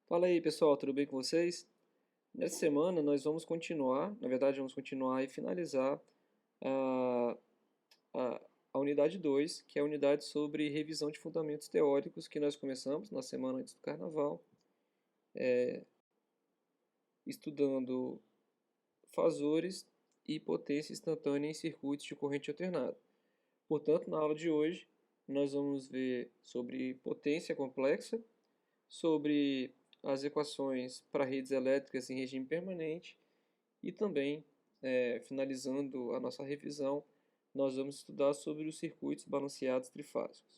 Fala aí, pessoal, tudo bem com vocês? Nessa semana nós vamos continuar, na verdade vamos continuar e finalizar a, a unidade 2, que é a unidade sobre revisão de fundamentos teóricos que nós começamos na semana antes do Carnaval, estudando fasores e potência instantânea em circuitos de corrente alternada. Portanto, na aula de hoje nós vamos ver sobre potência complexa, sobre as equações para redes elétricas em regime permanente e também, finalizando a nossa revisão, nós vamos estudar sobre os circuitos balanceados trifásicos.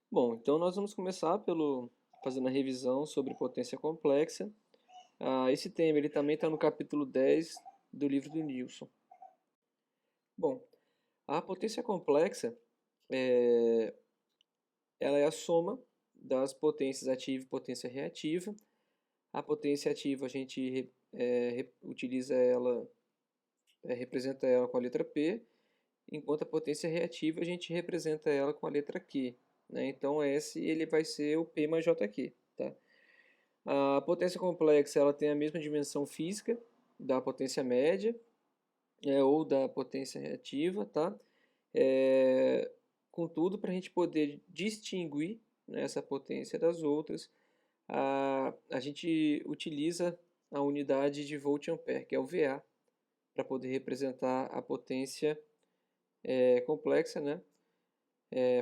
Bom, então nós vamos começar pelo fazendo a revisão sobre potência complexa. Esse tema ele também está no capítulo 10 do livro do Nilson. Bom, a potência complexa é, ela é a soma das potências ativa e potência reativa. A potência ativa a gente utiliza ela, representa ela com a letra P, enquanto a potência reativa a gente representa ela com a letra Q. Né? Então S ele vai ser o P mais JQ. Tá? A potência complexa ela tem a mesma dimensão física da potência média ou da potência reativa. Tá? É, contudo, para a gente poder distinguir, né, essa potência das outras, a gente utiliza a unidade de volt-ampere, que é o VA, para poder representar a potência complexa, né?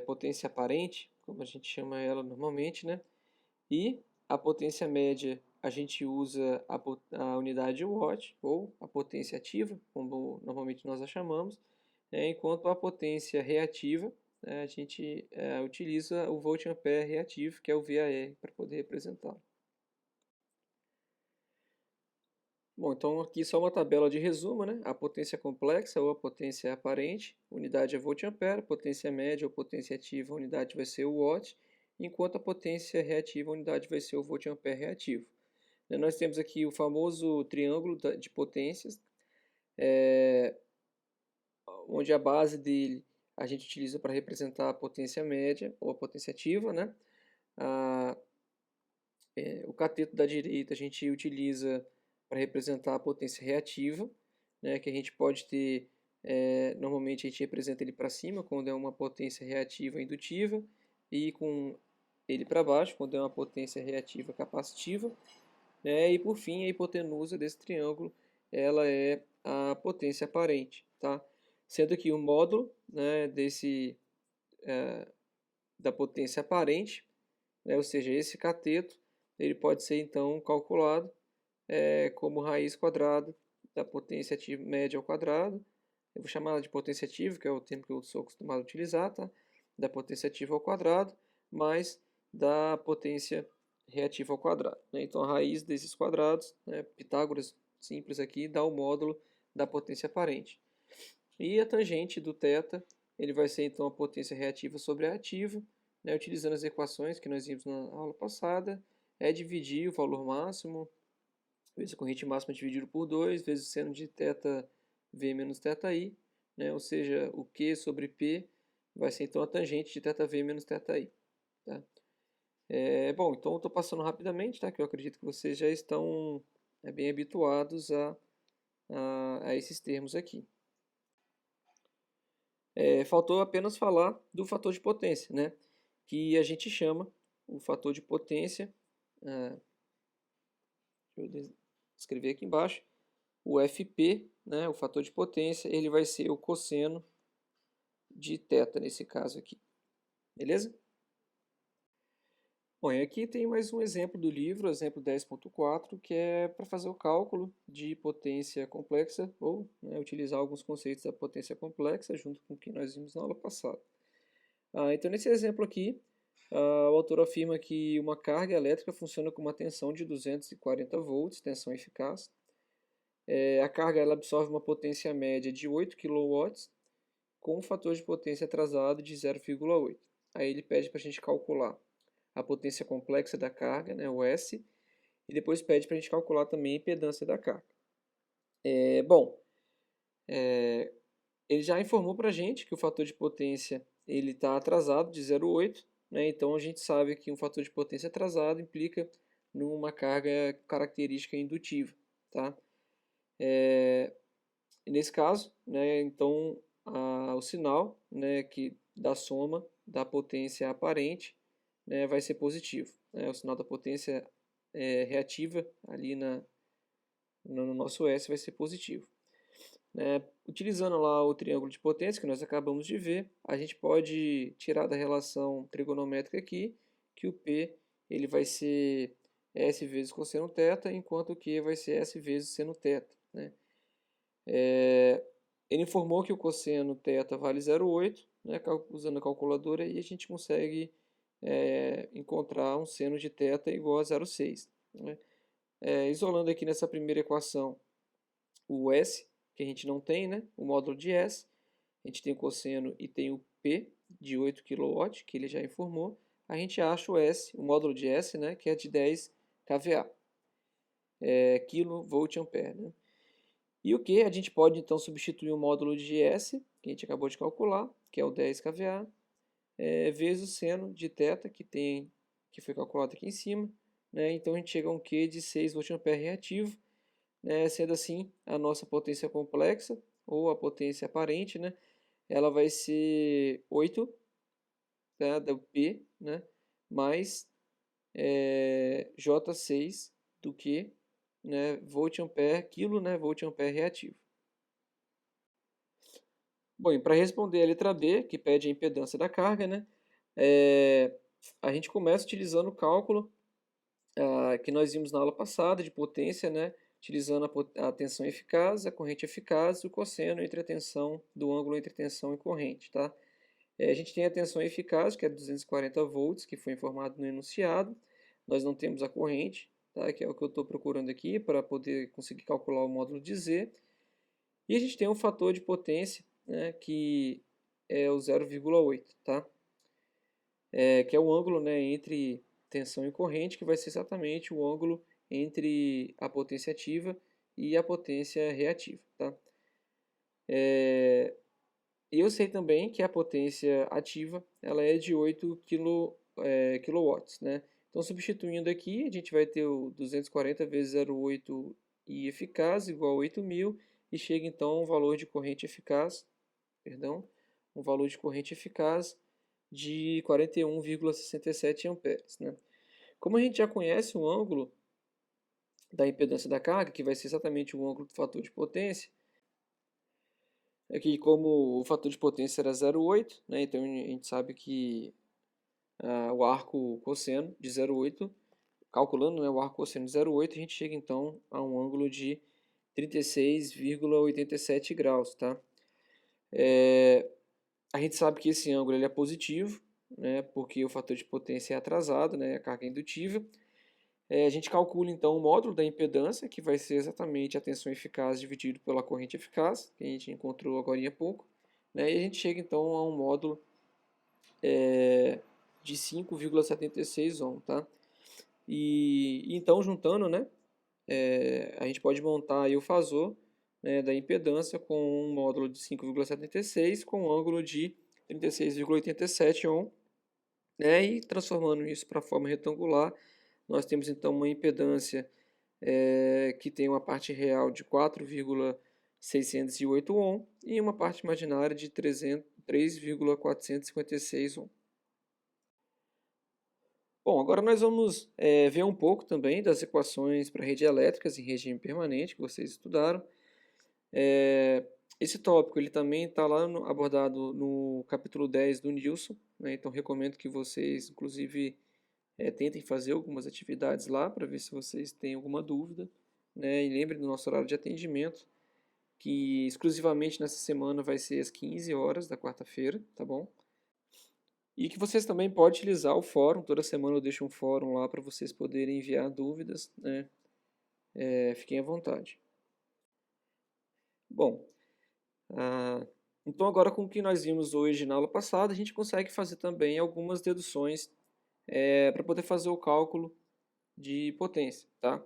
potência aparente, como a gente chama ela normalmente, né? E a potência média a gente usa a unidade watt, ou a potência ativa, como normalmente nós a chamamos, enquanto a potência reativa, a gente utiliza o volt-ampere reativo, que é o VAR, para poder representá-lo. Bom, então aqui só uma tabela de resumo, né? A potência complexa ou a potência aparente, unidade é volt-ampere, potência média ou potência ativa, a unidade vai ser o watt, enquanto a potência reativa, a unidade vai ser o volt-ampere reativo. Nós temos aqui o famoso triângulo de potências, onde a base dele a gente utiliza para representar a potência média ou a potência ativa, né? O cateto da direita a gente utiliza para representar a potência reativa, né, que a gente pode ter, normalmente a gente representa ele para cima, quando é uma potência reativa indutiva, e com ele para baixo, quando é uma potência reativa capacitiva, né, e por fim a hipotenusa desse triângulo, ela é a potência aparente, tá? Sendo que o módulo, né, da potência aparente, né, ou seja, esse cateto, ele pode ser então calculado como raiz quadrada da potência ativa média ao quadrado. Eu vou chamar ela de potência ativa, que é o termo que eu sou acostumado a utilizar, tá? Da potência ativa ao quadrado, mais da potência reativa ao quadrado, né? Então a raiz desses quadrados, né, Pitágoras simples aqui, dá o módulo da potência aparente. E a tangente do θ, ele vai ser então a potência reativa sobre a ativa, né, utilizando as equações que nós vimos na aula passada, é dividir o valor máximo vezes a corrente máxima dividido por 2, vezes o seno de θv menos θi, né? Ou seja, o Q sobre P vai ser então a tangente de θv menos θi. Tá? Bom, então eu estou passando rapidamente, tá? Que eu acredito que vocês já estão bem habituados a esses termos aqui. Faltou apenas falar do fator de potência, né? Que a gente chama o fator de potência, deixa eu escrever aqui embaixo, o FP, né, o fator de potência, ele vai ser o cosseno de θ nesse caso aqui. Beleza? Bom, e aqui tem mais um exemplo do livro, exemplo 10.4, que é para fazer o cálculo de potência complexa, ou né, utilizar alguns conceitos da potência complexa, junto com o que nós vimos na aula passada. Então, nesse exemplo aqui, o autor afirma que uma carga elétrica funciona com uma tensão de 240 volts, tensão eficaz. A carga ela absorve uma potência média de 8 kW com um fator de potência atrasado de 0,8. Aí ele pede para a gente calcular a potência complexa da carga, né, o S, e depois pede para a gente calcular também a impedância da carga. Ele já informou para a gente que o fator de potência ele está atrasado de 0,8, né, então a gente sabe que um fator de potência atrasado implica numa carga característica indutiva. Tá? Nesse caso, né, então o sinal, né, da soma da potência aparente, né, vai ser positivo. Né, o sinal da potência reativa ali no nosso S vai ser positivo. Utilizando lá o triângulo de potência que nós acabamos de ver, a gente pode tirar da relação trigonométrica aqui que o P ele vai ser S vezes cosseno θ, enquanto o Q vai ser S vezes seno θ. Né? Ele informou que o cosseno θ vale 0,8, né, usando a calculadora, e a gente consegue encontrar um seno de θ igual a 0,6. Né? Isolando aqui nessa primeira equação o S, que a gente não tem, né, o módulo de S, a gente tem o cosseno e tem o P de 8 kW, que ele já informou, a gente acha o S, o módulo de S, né, que é de 10 kVA, kVA. Né? E o que? A gente pode então substituir o módulo de S, que a gente acabou de calcular, que é o 10 kVA, vezes o seno de θ, que foi calculado aqui em cima. Né? Então a gente chega a um Q de 6 VA reativo, né? Sendo assim, a nossa potência complexa, ou a potência aparente, né? Ela vai ser 8, tá? Do P, né? Mais J6 do que, né, volt-ampere, quilo, né, volt-ampere reativo. Bom, e para responder a letra B, que pede a impedância da carga, né, é, a gente começa utilizando o cálculo que nós vimos na aula passada de potência, né, utilizando a tensão eficaz, a corrente eficaz e o cosseno entre a tensão do ângulo entre tensão e corrente, tá? A gente tem a tensão eficaz, que é 240 volts, que foi informado no enunciado. Nós não temos a corrente, tá? Que é o que eu estou procurando aqui para poder conseguir calcular o módulo de Z. E a gente tem um fator de potência, né, que é o 0,8, tá? Que é o ângulo, né, entre tensão e corrente, que vai ser exatamente o ângulo entre a potência ativa e a potência reativa, tá? E eu sei também que a potência ativa ela é de 8 kW, né? Então, substituindo aqui, a gente vai ter o 240 vezes 0,8 I eficaz igual a 8.000 e chega então a um valor de corrente eficaz, perdão, um valor de corrente eficaz de 41,67 amperes, né? Como a gente já conhece o ângulo da impedância da carga, que vai ser exatamente o ângulo do fator de potência, é que como o fator de potência era 0,8, né, então a gente sabe que o arco cosseno de 0,8, calculando, né, o arco cosseno de 0,8, a gente chega então a um ângulo de 36,87 graus, tá? A gente sabe que esse ângulo ele é positivo, né, porque o fator de potência é atrasado, né, a carga indutiva. A gente calcula então o módulo da impedância, que vai ser exatamente a tensão eficaz dividido pela corrente eficaz, que a gente encontrou agora há pouco, né, e a gente chega então a um módulo de 5,76 ohm, tá? E então juntando, né, a gente pode montar aí o fasor, né, da impedância com um módulo de 5,76 com um ângulo de 36,87 ohm, né, e transformando isso para a forma retangular, nós temos então uma impedância que tem uma parte real de 4,608 ohm e uma parte imaginária de 3,456 ohm. Bom, agora nós vamos ver um pouco também das equações para redes elétricas em regime permanente que vocês estudaram. Esse tópico ele também está lá abordado no capítulo 10 do Nilson, né? Então recomendo que vocês, inclusive, tentem fazer algumas atividades lá para ver se vocês têm alguma dúvida, né? E lembrem do nosso horário de atendimento, que exclusivamente nessa semana vai ser às 15 horas da quarta-feira, tá bom? E que vocês também podem utilizar o fórum, toda semana eu deixo um fórum lá para vocês poderem enviar dúvidas, né? Fiquem à vontade. Bom, então agora com o que nós vimos hoje na aula passada, a gente consegue fazer também algumas deduções para poder fazer o cálculo de potência, tá?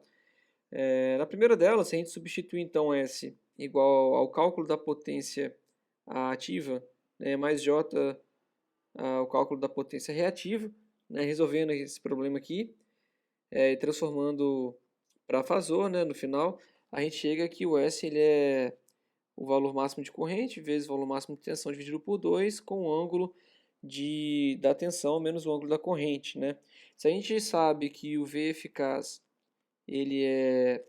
Na primeira delas, se a gente substituir então S igual ao cálculo da potência ativa, né, mais J o cálculo da potência reativa, né, resolvendo esse problema aqui, e transformando para fasor, né, no final, a gente chega que o S ele é o valor máximo de corrente vezes o valor máximo de tensão dividido por 2 com o ângulo da tensão menos o ângulo da corrente, né? Se a gente sabe que o V eficaz ele é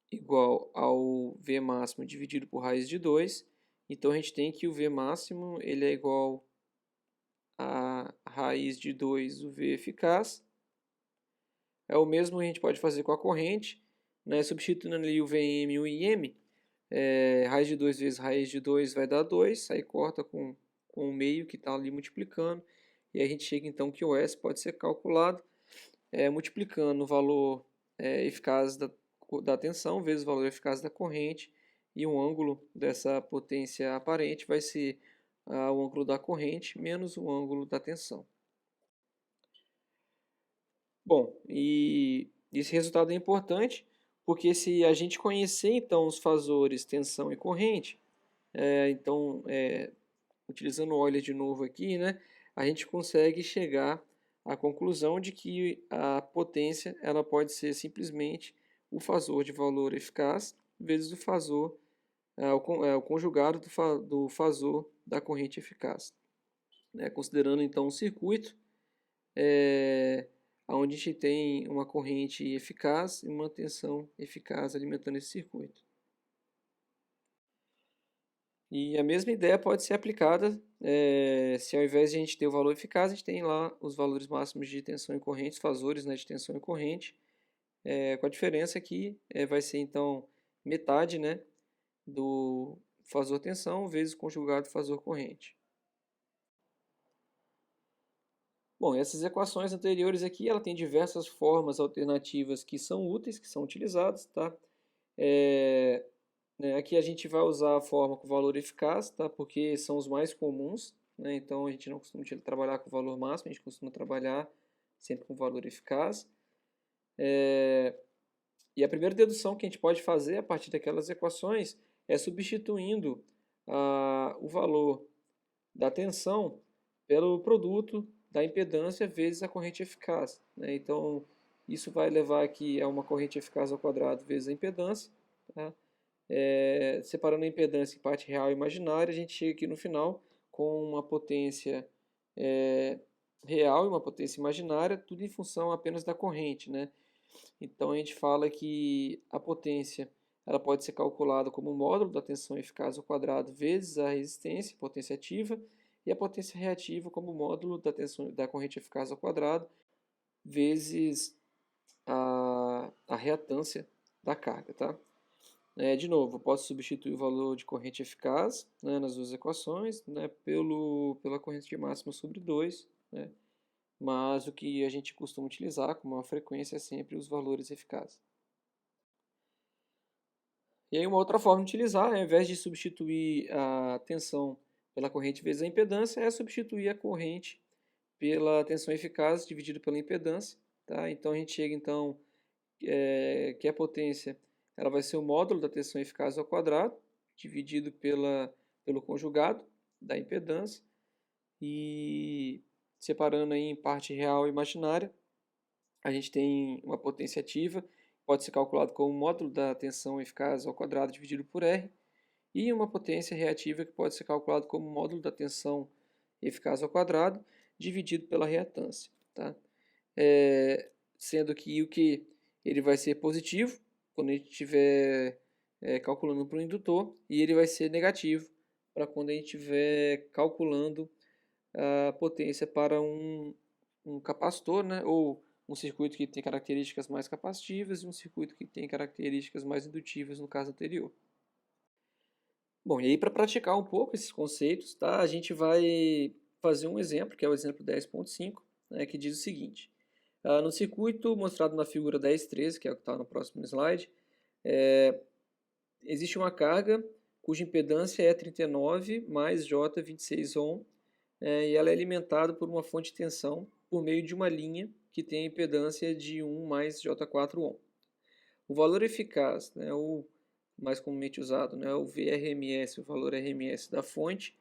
igual ao V máximo dividido por raiz de 2, então a gente tem que o V máximo ele é igual a raiz de 2 o V eficaz. É o mesmo que a gente pode fazer com a corrente, né? Substituindo ali o Vm e o Im, raiz de 2 vezes raiz de 2 vai dar 2, aí corta com o meio que está ali multiplicando, e a gente chega então que o S pode ser calculado multiplicando o valor eficaz da tensão vezes o valor eficaz da corrente, e o ângulo dessa potência aparente vai ser o ângulo da corrente menos o ângulo da tensão. Bom, e esse resultado é importante porque se a gente conhecer então os fasores tensão e corrente, então utilizando o Euler de novo aqui, né, a gente consegue chegar à conclusão de que a potência ela pode ser simplesmente o fasor de valor eficaz vezes o fasor, o conjugado do fasor da corrente eficaz. Né? Considerando então um circuito onde a gente tem uma corrente eficaz e uma tensão eficaz alimentando esse circuito. E a mesma ideia pode ser aplicada se ao invés de a gente ter o valor eficaz, a gente tem lá os valores máximos de tensão e corrente, os fasores, né, de tensão e corrente, com a diferença que vai ser então metade, né, do fasor tensão vezes conjugado fasor corrente. Bom, essas equações anteriores aqui, ela tem diversas formas alternativas que são úteis, que são utilizadas, tá? Aqui a gente vai usar a forma com valor eficaz, tá? Porque são os mais comuns, né? Então a gente não costuma trabalhar com valor máximo, a gente costuma trabalhar sempre com valor eficaz. E a primeira dedução que a gente pode fazer a partir daquelas equações é substituindo o valor da tensão pelo produto da impedância vezes a corrente eficaz, né? Então, isso vai levar aqui a uma corrente eficaz ao quadrado vezes a impedância, tá? Separando a impedância em parte real e imaginária, a gente chega aqui no final com uma potência real e uma potência imaginária, tudo em função apenas da corrente, né? Então a gente fala que a potência ela pode ser calculada como o módulo da tensão eficaz ao quadrado vezes a resistência, potência ativa, e a potência reativa como o módulo da tensão da corrente eficaz ao quadrado vezes a reatância da carga, tá? De novo, eu posso substituir o valor de corrente eficaz, né, nas duas equações, né, pela corrente de máxima sobre 2, né, mas o que a gente costuma utilizar com maior frequência é sempre os valores eficazes. E aí uma outra forma de utilizar, ao invés de substituir a tensão pela corrente vezes a impedância, é substituir a corrente pela tensão eficaz dividido pela impedância. Tá? Então a gente chega então que a potência ela vai ser o módulo da tensão eficaz ao quadrado, dividido pelo conjugado da impedância, e separando aí em parte real e imaginária, a gente tem uma potência ativa, pode ser calculado como o módulo da tensão eficaz ao quadrado dividido por R, e uma potência reativa que pode ser calculado como o módulo da tensão eficaz ao quadrado dividido pela reatância. Tá? Sendo que o Q ele vai ser positivo quando a gente estiver calculando para o indutor, e ele vai ser negativo para quando a gente estiver calculando a potência para um capacitor, né? Ou um circuito que tem características mais capacitivas e um circuito que tem características mais indutivas no caso anterior. Bom, e aí para praticar um pouco esses conceitos, tá? A gente vai fazer um exemplo, que é o exemplo 10.5, né, que diz o seguinte. No circuito mostrado na figura 10.13, que é o que está no próximo slide, existe uma carga cuja impedância é 39 mais J 26 ohm, e ela é alimentada por uma fonte de tensão por meio de uma linha que tem a impedância de 1 mais J4 ohm. O valor eficaz, né, o mais comumente usado, né, o VRMS, o valor RMS da fonte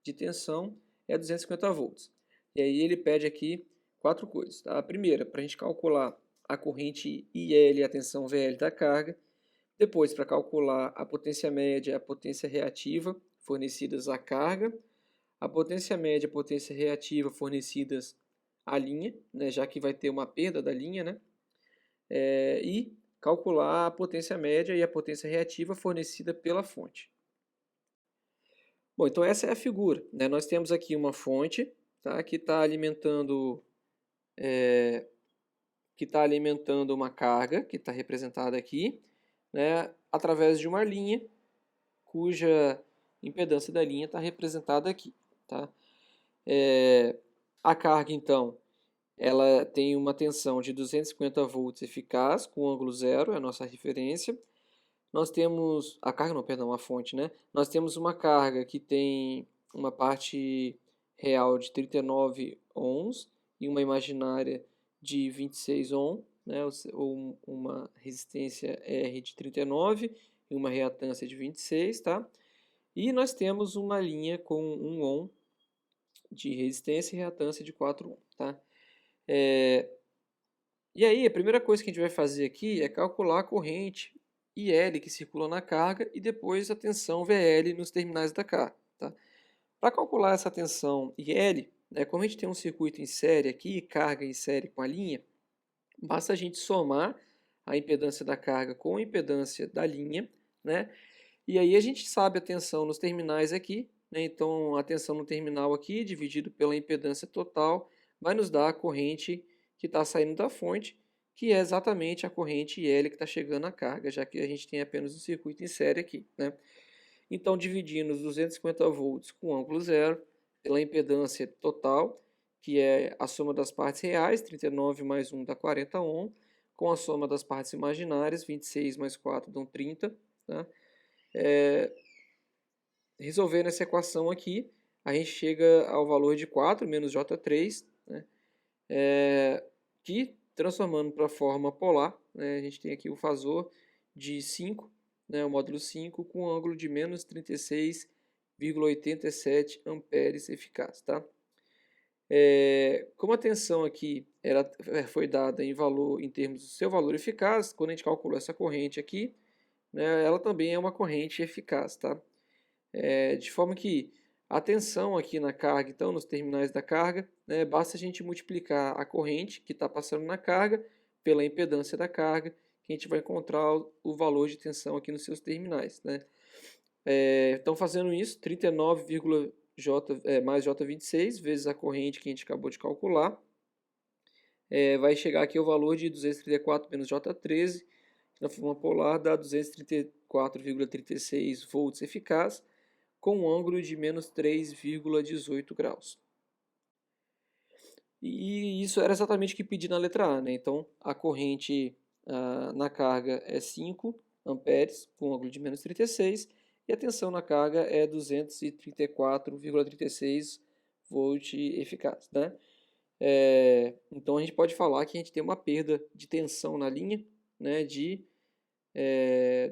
de tensão é 250 volts. E aí ele pede aqui quatro coisas. Tá? A primeira, para a gente calcular a corrente IL e a tensão VL da carga. Depois, para calcular a potência média e a potência reativa fornecidas à carga. A potência média e a potência reativa fornecidas à linha, né, já que vai ter uma perda da linha, né? E calcular a potência média e a potência reativa fornecida pela fonte. Bom, então essa é a figura, né? Nós temos aqui uma fonte, tá, que está alimentando uma carga, que está representada aqui, né, através de uma linha, cuja impedância da linha está representada aqui. Tá? A carga, então, ela tem uma tensão de 250 volts eficaz, com ângulo zero, é a nossa referência. Nós temos, a fonte, né? Nós temos uma carga que tem uma parte real de 39 ohms e uma imaginária de 26 ohms, né? Ou uma resistência R de 39 e uma reatância de 26, tá? E nós temos uma linha com 1 ohm de resistência e reatância de 4 ohm, tá? E aí, a primeira coisa que a gente vai fazer aqui é calcular a corrente IL que circula na carga e depois a tensão VL nos terminais da carga. Tá? Para calcular essa tensão IL, como a gente tem um circuito em série aqui, carga em série com a linha, basta a gente somar a impedância da carga com a impedância da linha, né? E aí a gente sabe a tensão nos terminais aqui, né? Então a tensão no terminal aqui, dividido pela impedância total, vai nos dar a corrente que está saindo da fonte, que é exatamente a corrente IL que está chegando à carga, já que a gente tem apenas um circuito em série aqui, né? Então, dividindo os 250 volts com ângulo zero pela impedância total, que é a soma das partes reais, 39 mais 1 dá 40 ohm, com a soma das partes imaginárias, 26 mais 4 dão 30, tá? Resolvendo essa equação aqui, a gente chega ao valor de 4 menos J3, né? Que, transformando para a forma polar, né, a gente tem aqui o fasor de 5, né, o módulo 5, com um ângulo de menos 36,87 amperes eficaz. Tá? Como a tensão aqui foi dada em termos do seu valor eficaz, quando a gente calculou essa corrente aqui, né, ela também é uma corrente eficaz. Tá? De forma que a tensão aqui na carga, então nos terminais da carga, né, basta a gente multiplicar a corrente que está passando na carga pela impedância da carga, que a gente vai encontrar o valor de tensão aqui nos seus terminais. Né? Então fazendo isso, 39, mais J26 vezes a corrente que a gente acabou de calcular, vai chegar aqui ao valor de 234 menos J13, que na forma polar dá 234,36 volts eficaz, com um ângulo de menos 3,18 graus. E isso era exatamente o que pedi na letra A, né? Então, a corrente na carga é 5 amperes, com ângulo de menos 36, e a tensão na carga é 234,36 volt eficaz, né? Então, a gente pode falar que a gente tem uma perda de tensão na linha, né, de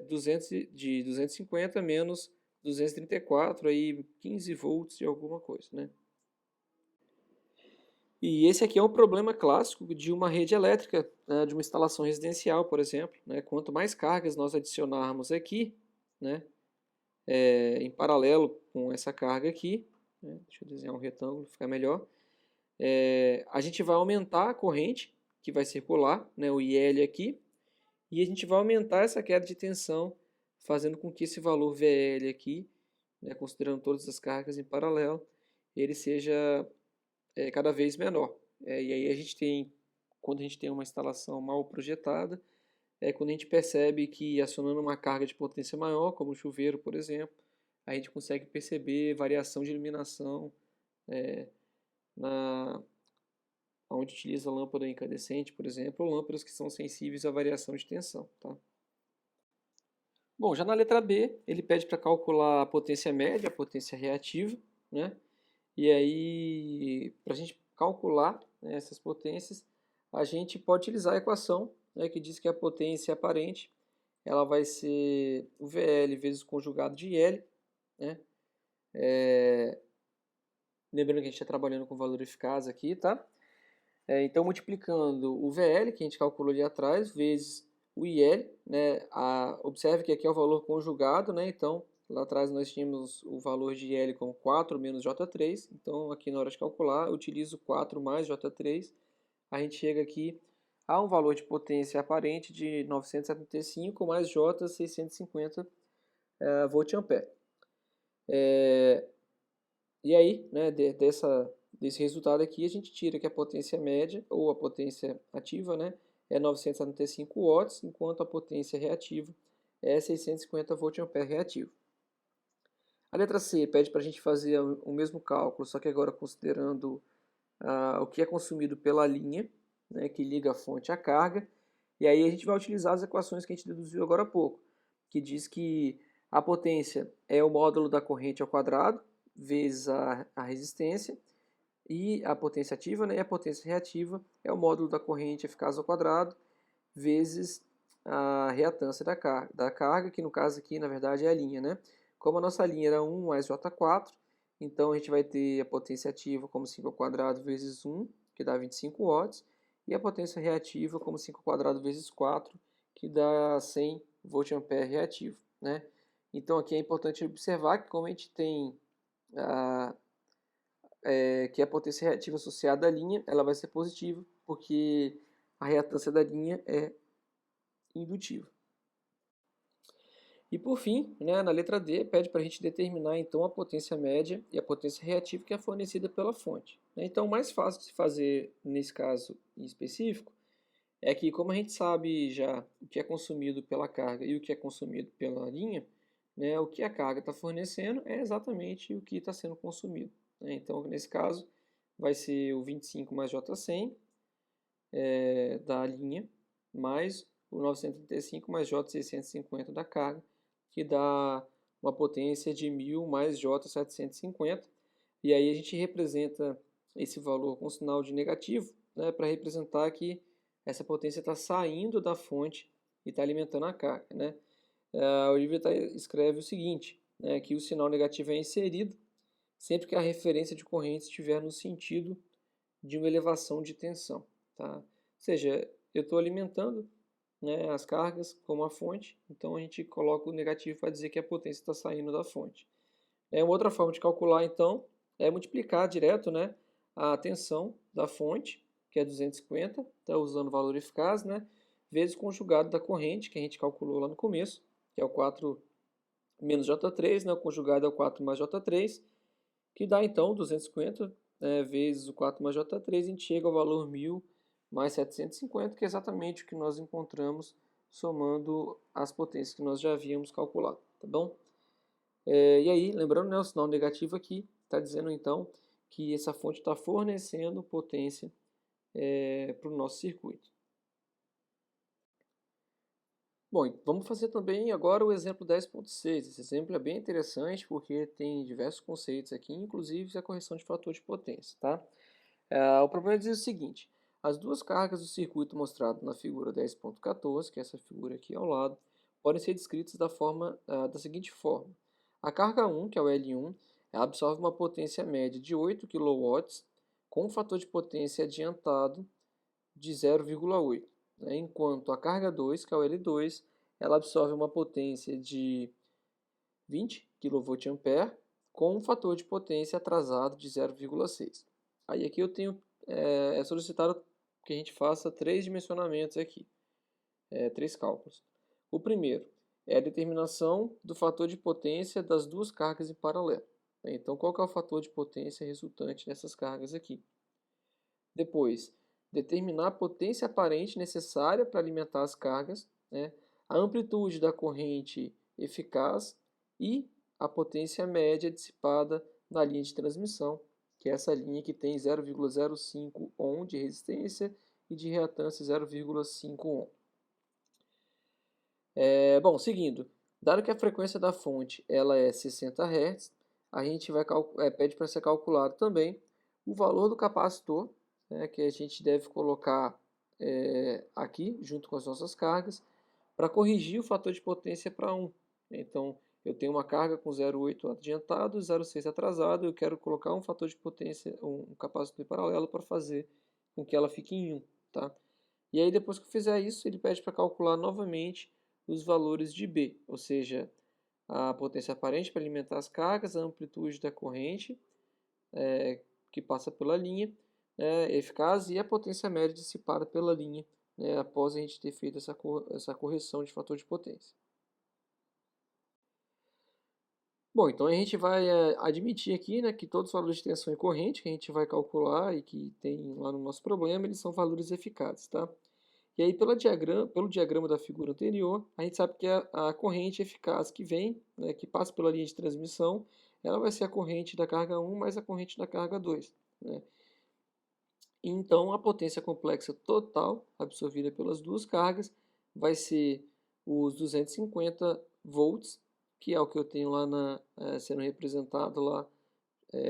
250 menos 234, aí 15 volts de alguma coisa, né? E esse aqui é um problema clássico de uma rede elétrica, né, de uma instalação residencial, por exemplo, né? Quanto mais cargas nós adicionarmos aqui, né, em paralelo com essa carga aqui, né, deixa eu desenhar um retângulo, ficar melhor, a gente vai aumentar a corrente que vai circular, né, o IL aqui, e a gente vai aumentar essa queda de tensão, fazendo com que esse valor VL aqui, né, considerando todas as cargas em paralelo, ele seja cada vez menor. E aí a gente tem, quando a gente tem uma instalação mal projetada, quando a gente percebe que acionando uma carga de potência maior, como o chuveiro, por exemplo, a gente consegue perceber variação de iluminação onde utiliza lâmpada incandescente, por exemplo, ou lâmpadas que são sensíveis à variação de tensão. Tá? Bom, já na letra B, ele pede para calcular a potência média, a potência reativa, né? E aí, para a gente calcular, né, essas potências, a gente pode utilizar a equação, né, que diz que a potência aparente ela vai ser o VL vezes o conjugado de L, né? Lembrando que a gente está trabalhando com valor eficaz aqui, tá? Então, multiplicando o VL, que a gente calculou ali atrás, vezes o IL, né? Observe que aqui é o valor conjugado, né? Então, lá atrás nós tínhamos o valor de IL como 4 menos J3. Então, aqui na hora de calcular, eu utilizo 4 mais J3. A gente chega aqui a um valor de potência aparente de 975 mais J 650 volt-ampere. E aí, né, desse resultado aqui, a gente tira que a potência média, ou a potência ativa, né, é 975 watts, enquanto a potência reativa é 650 volt-ampere reativo. A letra C pede para a gente fazer o mesmo cálculo, só que agora considerando o que é consumido pela linha, né, que liga a fonte à carga, e aí a gente vai utilizar as equações que a gente deduziu agora há pouco, que diz que a potência é o módulo da corrente ao quadrado, vezes a resistência, e a potência ativa, né, e a potência reativa é o módulo da corrente eficaz ao quadrado, vezes a reatância da carga, que no caso aqui, na verdade, é a linha. Né? Como a nossa linha era 1 mais J4, então a gente vai ter a potência ativa como 5 ao quadrado vezes 1, que dá 25 watts, e a potência reativa como 5 ao quadrado vezes 4, que dá 100 volt-ampere reativo. Né? Então aqui é importante observar que como a gente tem que a potência reativa associada à linha, ela vai ser positiva, porque a reatância da linha é indutiva. E por fim, né, na letra D, pede para a gente determinar então a potência média e a potência reativa que é fornecida pela fonte. Então, o mais fácil de se fazer nesse caso em específico é que, como a gente sabe já o que é consumido pela carga e o que é consumido pela linha, né, o que a carga está fornecendo é exatamente o que está sendo consumido, né? Então, nesse caso, vai ser o 25 mais J100 da linha, mais o 935 mais J650 da carga, que dá uma potência de 1000 mais J750. E aí a gente representa esse valor com sinal de negativo, né, para representar que essa potência está saindo da fonte e está alimentando a carga, né? A Olivia escreve o seguinte, né, que o sinal negativo é inserido sempre que a referência de corrente estiver no sentido de uma elevação de tensão. Tá? Ou seja, eu estou alimentando, né, as cargas como a fonte, então a gente coloca o negativo para dizer que a potência está saindo da fonte. Uma outra forma de calcular, então, é multiplicar direto, né, a tensão da fonte, que é 250, tá usando o valor eficaz, né, vezes o conjugado da corrente, que a gente calculou lá no começo, que é o 4 menos J3, né, o conjugado é o 4 mais J3, que dá então 250 vezes o 4 mais J3, a gente chega ao valor 1000 mais 750, que é exatamente o que nós encontramos somando as potências que nós já havíamos calculado, tá bom? E aí, lembrando, né, o sinal negativo aqui está dizendo então que essa fonte está fornecendo potência para o nosso circuito. Bom, vamos fazer também agora o exemplo 10.6. Esse exemplo é bem interessante porque tem diversos conceitos aqui, inclusive a correção de fator de potência, tá? O problema diz o seguinte: as duas cargas do circuito mostrado na figura 10.14, que é essa figura aqui ao lado, podem ser descritas da seguinte forma. A carga 1, que é o L1, ela absorve uma potência média de 8 kW com um fator de potência adiantado de 0,8, né? Enquanto a carga 2, que é o L2, ela absorve uma potência de 20 kVA com um fator de potência atrasado de 0,6. Aí aqui eu tenho solicitado que a gente faça três dimensionamentos aqui, três cálculos. O primeiro é a determinação do fator de potência das duas cargas em paralelo. Então, qual que é o fator de potência resultante dessas cargas aqui? Depois, determinar a potência aparente necessária para alimentar as cargas, né? A amplitude da corrente eficaz e a potência média dissipada na linha de transmissão, que é essa linha que tem 0,05 ohm de resistência e de reatância 0,5 ohm. Bom, seguindo, dado que a frequência da fonte ela é 60 Hz, a gente pede para ser calculado também o valor do capacitor, né, que a gente deve colocar aqui, junto com as nossas cargas, para corrigir o fator de potência para 1. Então, eu tenho uma carga com 0,8 adiantado e 0,6 atrasado, eu quero colocar um fator de potência, um capacitor em paralelo para fazer com que ela fique em 1. Tá? E aí, depois que eu fizer isso, ele pede para calcular novamente os valores de B, ou seja, a potência aparente para alimentar as cargas, a amplitude da corrente que passa pela linha eficaz e a potência média dissipada pela linha, né, após a gente ter feito essa correção de fator de potência. Bom, então a gente vai admitir aqui, né, que todos os valores de tensão e corrente que a gente vai calcular e que tem lá no nosso problema, eles são valores eficazes, tá? E aí, pelo diagrama da figura anterior, a gente sabe que a corrente eficaz que vem, né, que passa pela linha de transmissão, ela vai ser a corrente da carga 1 mais a corrente da carga 2. Né? Então, a potência complexa total absorvida pelas duas cargas vai ser os 250 volts, que é o que eu tenho lá sendo representado lá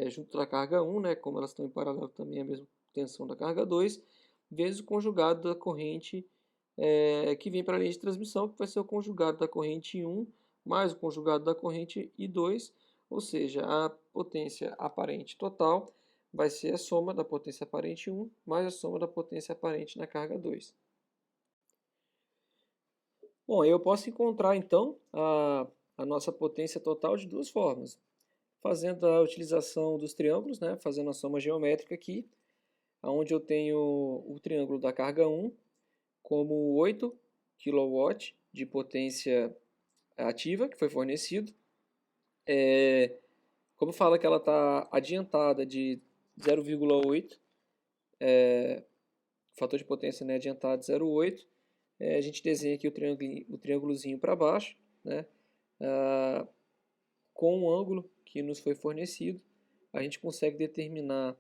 junto da carga 1, né, como elas estão em paralelo também a mesma tensão da carga 2, vezes o conjugado da corrente que vem para a linha de transmissão, que vai ser o conjugado da corrente 1 mais o conjugado da corrente I2, ou seja, a potência aparente total vai ser a soma da potência aparente 1 mais a soma da potência aparente na carga 2. Bom, eu posso encontrar então a nossa potência total de duas formas. Fazendo a utilização dos triângulos, né, fazendo a soma geométrica aqui, onde eu tenho o triângulo da carga 1 como 8 kW de potência ativa que foi fornecido. Como fala que ela está adiantada de 0,8, o fator de potência, né, adiantado de 0,8, a gente desenha aqui o triângulozinho para baixo, né, com o ângulo que nos foi fornecido, a gente consegue determinar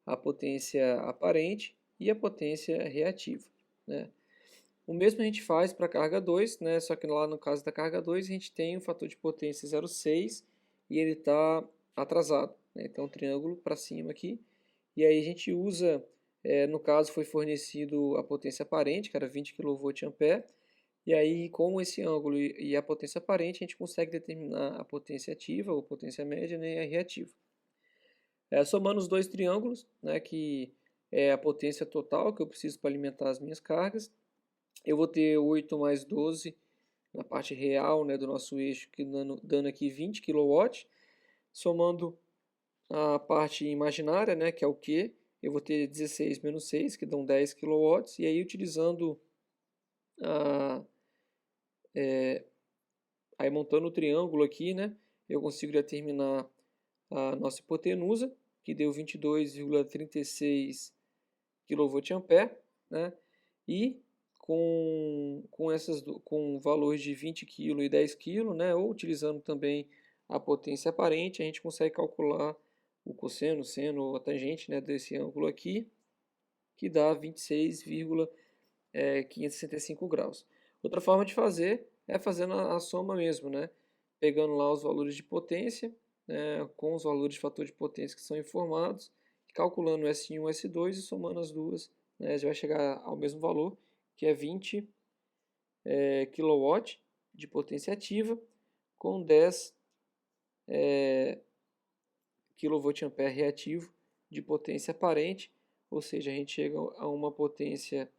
a potência aparente e a potência reativa, né. O mesmo a gente faz para a carga 2, né? Só que lá no caso da carga 2 a gente tem um fator de potência 0,6 e ele está atrasado, né? Então, triângulo para cima aqui. E aí a gente usa, no caso foi fornecido a potência aparente, que era 20 kVA, e aí com esse ângulo e a potência aparente a gente consegue determinar a potência ativa ou potência média, né, e a reativa. Somando os dois triângulos, né, que é a potência total que eu preciso para alimentar as minhas cargas, eu vou ter 8 mais 12 na parte real, né, do nosso eixo, que dando aqui 20 kW, somando a parte imaginária, né, que é o Q, eu vou ter 16 menos 6, que dão 10 kW, e aí utilizando aí montando o triângulo aqui, né, eu consigo determinar a nossa hipotenusa, que deu 22,36 kVA, né, e com valores de 20 kg e 10 kg, né, ou utilizando também a potência aparente, a gente consegue calcular o cosseno, o seno ou a tangente, né, desse ângulo aqui, que dá 26,565 graus. Outra forma de fazer é fazendo a soma mesmo, né, pegando lá os valores de potência, né, com os valores de fator de potência que são informados, calculando S1 e S2 e somando as duas, né, já vai chegar ao mesmo valor, que é 20 kW de potência ativa com 10 kVA reativo de potência aparente, ou seja, a gente chega a uma potência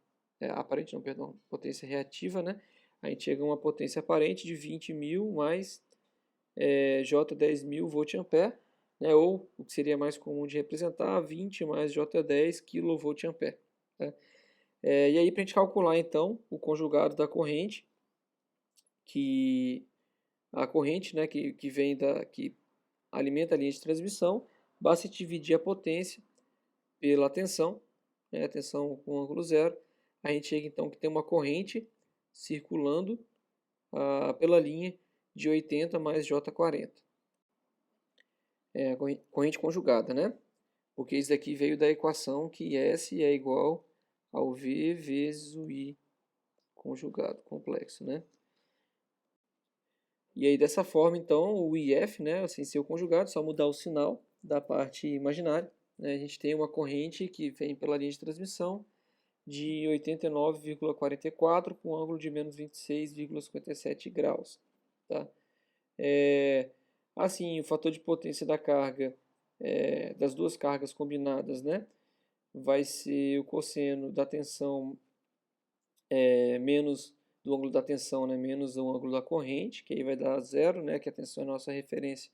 aparente, não, perdão, potência reativa, né? A gente chega a uma potência aparente de 20.000 mais J10.000 VA, né? Ou o que seria mais comum de representar, 20 mais J10 kVA. Tá? E aí, para a gente calcular, então, o conjugado da corrente, que a corrente, né, que vem que alimenta a linha de transmissão, basta dividir a potência pela tensão, né, a tensão com ângulo zero, a gente chega então que tem uma corrente circulando pela linha de 80 mais J40. Corrente conjugada, né? Porque isso daqui veio da equação que S é igual ao V vezes o I conjugado, complexo, né? E aí dessa forma, então, o IF, né, assim, ser o conjugado, só mudar o sinal da parte imaginária, né, a gente tem uma corrente que vem pela linha de transmissão de 89,44 com ângulo de menos 26,57 graus. Tá? Assim, o fator de potência da carga, das duas cargas combinadas, né, vai ser o cosseno da tensão menos do ângulo da tensão, né, menos o ângulo da corrente, que aí vai dar zero, né, que a tensão é a nossa referência,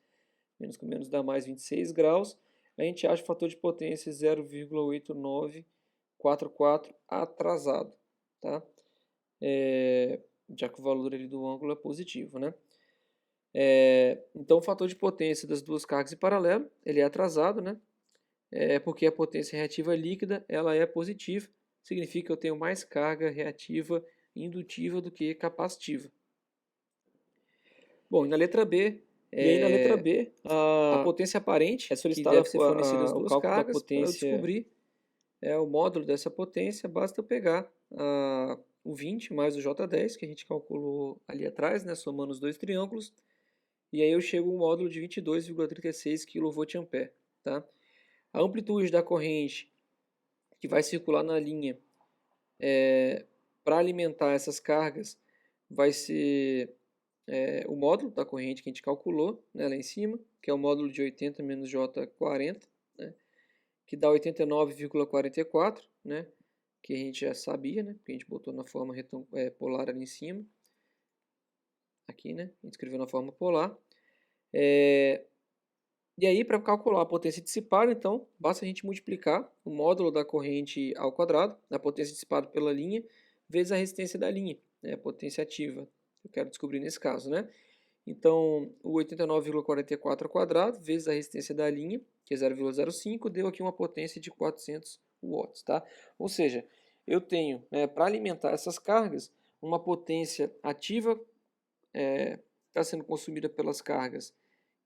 menos com menos dá mais 26 graus, a gente acha o fator de potência 0,8944 atrasado, tá? Já que o valor ali do ângulo é positivo, né? Então o fator de potência das duas cargas em paralelo, ele é atrasado, né? Porque a potência reativa líquida, ela é positiva, significa que eu tenho mais carga reativa indutiva do que capacitiva. Bom, e na letra B, a potência aparente é solicitada para ser fornecida as duas cargas. Para eu descobrir o módulo dessa potência, basta eu pegar o 20 mais o J10, que a gente calculou ali atrás, né, somando os dois triângulos, e aí eu chego ao módulo de 22,36 kVA. Tá? A amplitude da corrente que vai circular na linha para alimentar essas cargas vai ser o módulo da corrente que a gente calculou, né, lá em cima, que é o módulo de 80 menos J40, né, que dá 89,44, né, que a gente já sabia, né, porque a gente botou na forma polar ali em cima. Aqui, né, a gente escreveu na forma polar. E aí, para calcular a potência dissipada, então, basta a gente multiplicar o módulo da corrente ao quadrado, a potência dissipada pela linha, vezes a resistência da linha, né, a potência ativa. Eu quero descobrir nesse caso, né? Então, o 89,44 ao quadrado vezes a resistência da linha, que é 0,05, deu aqui uma potência de 400 watts, tá? Ou seja, eu tenho, para alimentar essas cargas, uma potência ativa está sendo consumida pelas cargas,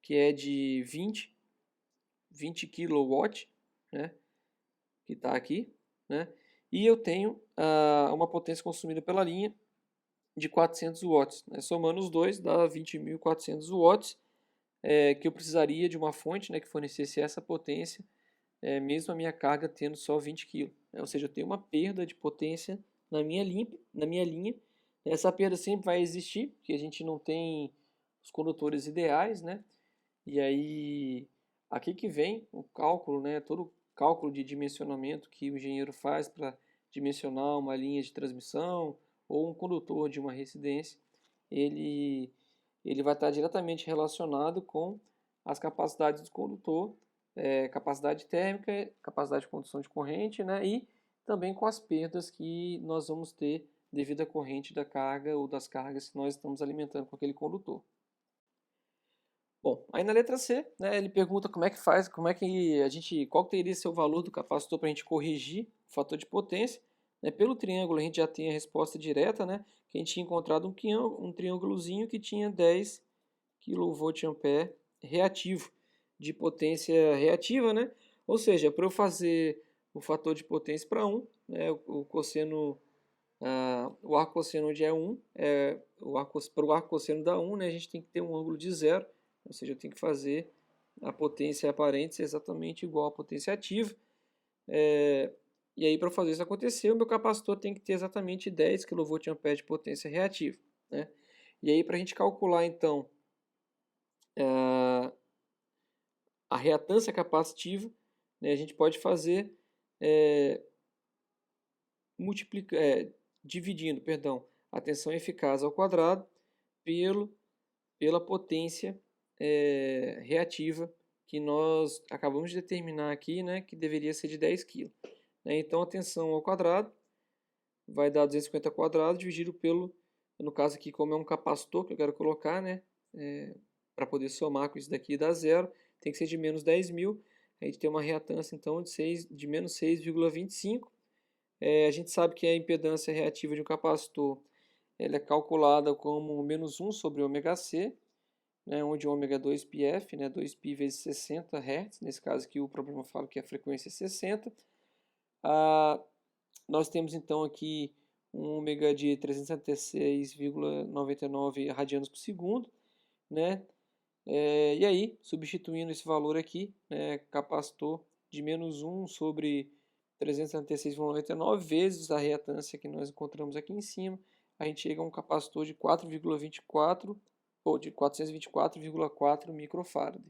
que é de 20 kW, né? Que está aqui, né? E eu tenho uma potência consumida pela linha de 400 watts, né? Somando os dois dá 20.400 watts, que eu precisaria de uma fonte, né, que fornecesse essa potência, mesmo a minha carga tendo só 20 kg. Ou seja, eu tenho uma perda de potência na minha linha. Essa perda sempre vai existir, porque a gente não tem os condutores ideais, né? E aí, aqui que vem o cálculo, né? Todo o cálculo de dimensionamento que o engenheiro faz para dimensionar uma linha de transmissão ou um condutor de uma residência, ele, ele vai estar diretamente relacionado com as capacidades do condutor, capacidade térmica, capacidade de condução de corrente, né? E também com as perdas que nós vamos ter devido à corrente da carga ou das cargas que nós estamos alimentando com aquele condutor. Bom, aí na letra C, né, ele pergunta como é que faz, como é que a gente, qual teria ser o valor do capacitor para a gente corrigir o fator de potência. Né? Pelo triângulo a gente já tem a resposta direta, né, que a gente tinha encontrado um triângulozinho que tinha 10 kVA reativo, de potência reativa, né? Ou seja, para eu fazer o fator de potência para 1, né, o cosseno, o arco cosseno onde é 1, para o arco cosseno da 1, né, a gente tem que ter um ângulo de 0, ou seja, eu tenho que fazer a potência aparente ser exatamente igual à potência ativa. E aí, para fazer isso acontecer, o meu capacitor tem que ter exatamente 10 kVA de potência reativa. Né? E aí, para a gente calcular, então, a reatância capacitiva, né, a gente pode fazer dividindo, a tensão eficaz ao quadrado pela potência reativa que nós acabamos de determinar aqui, né, que deveria ser de 10 kg. Então, a tensão ao quadrado vai dar 250 ao quadrado dividido pelo, no caso aqui, como é um capacitor que eu quero colocar, né, para poder somar com isso daqui e dar zero, tem que ser de menos 10.000. A gente tem uma reatância, então, de menos 6,25. A gente sabe que a impedância reativa de um capacitor ela é calculada como menos 1 sobre ômega C, né, onde ômega é 2πf, né, 2π vezes 60 Hz, nesse caso aqui o problema fala que a frequência é 60. Nós temos então aqui um ômega de 376,99 radianos por segundo, né? E aí, substituindo esse valor aqui, né, capacitor de menos 1 sobre 376,99 vezes a reatância que nós encontramos aqui em cima, a gente chega a um capacitor de 4,24 ou de 424,4 microfarad.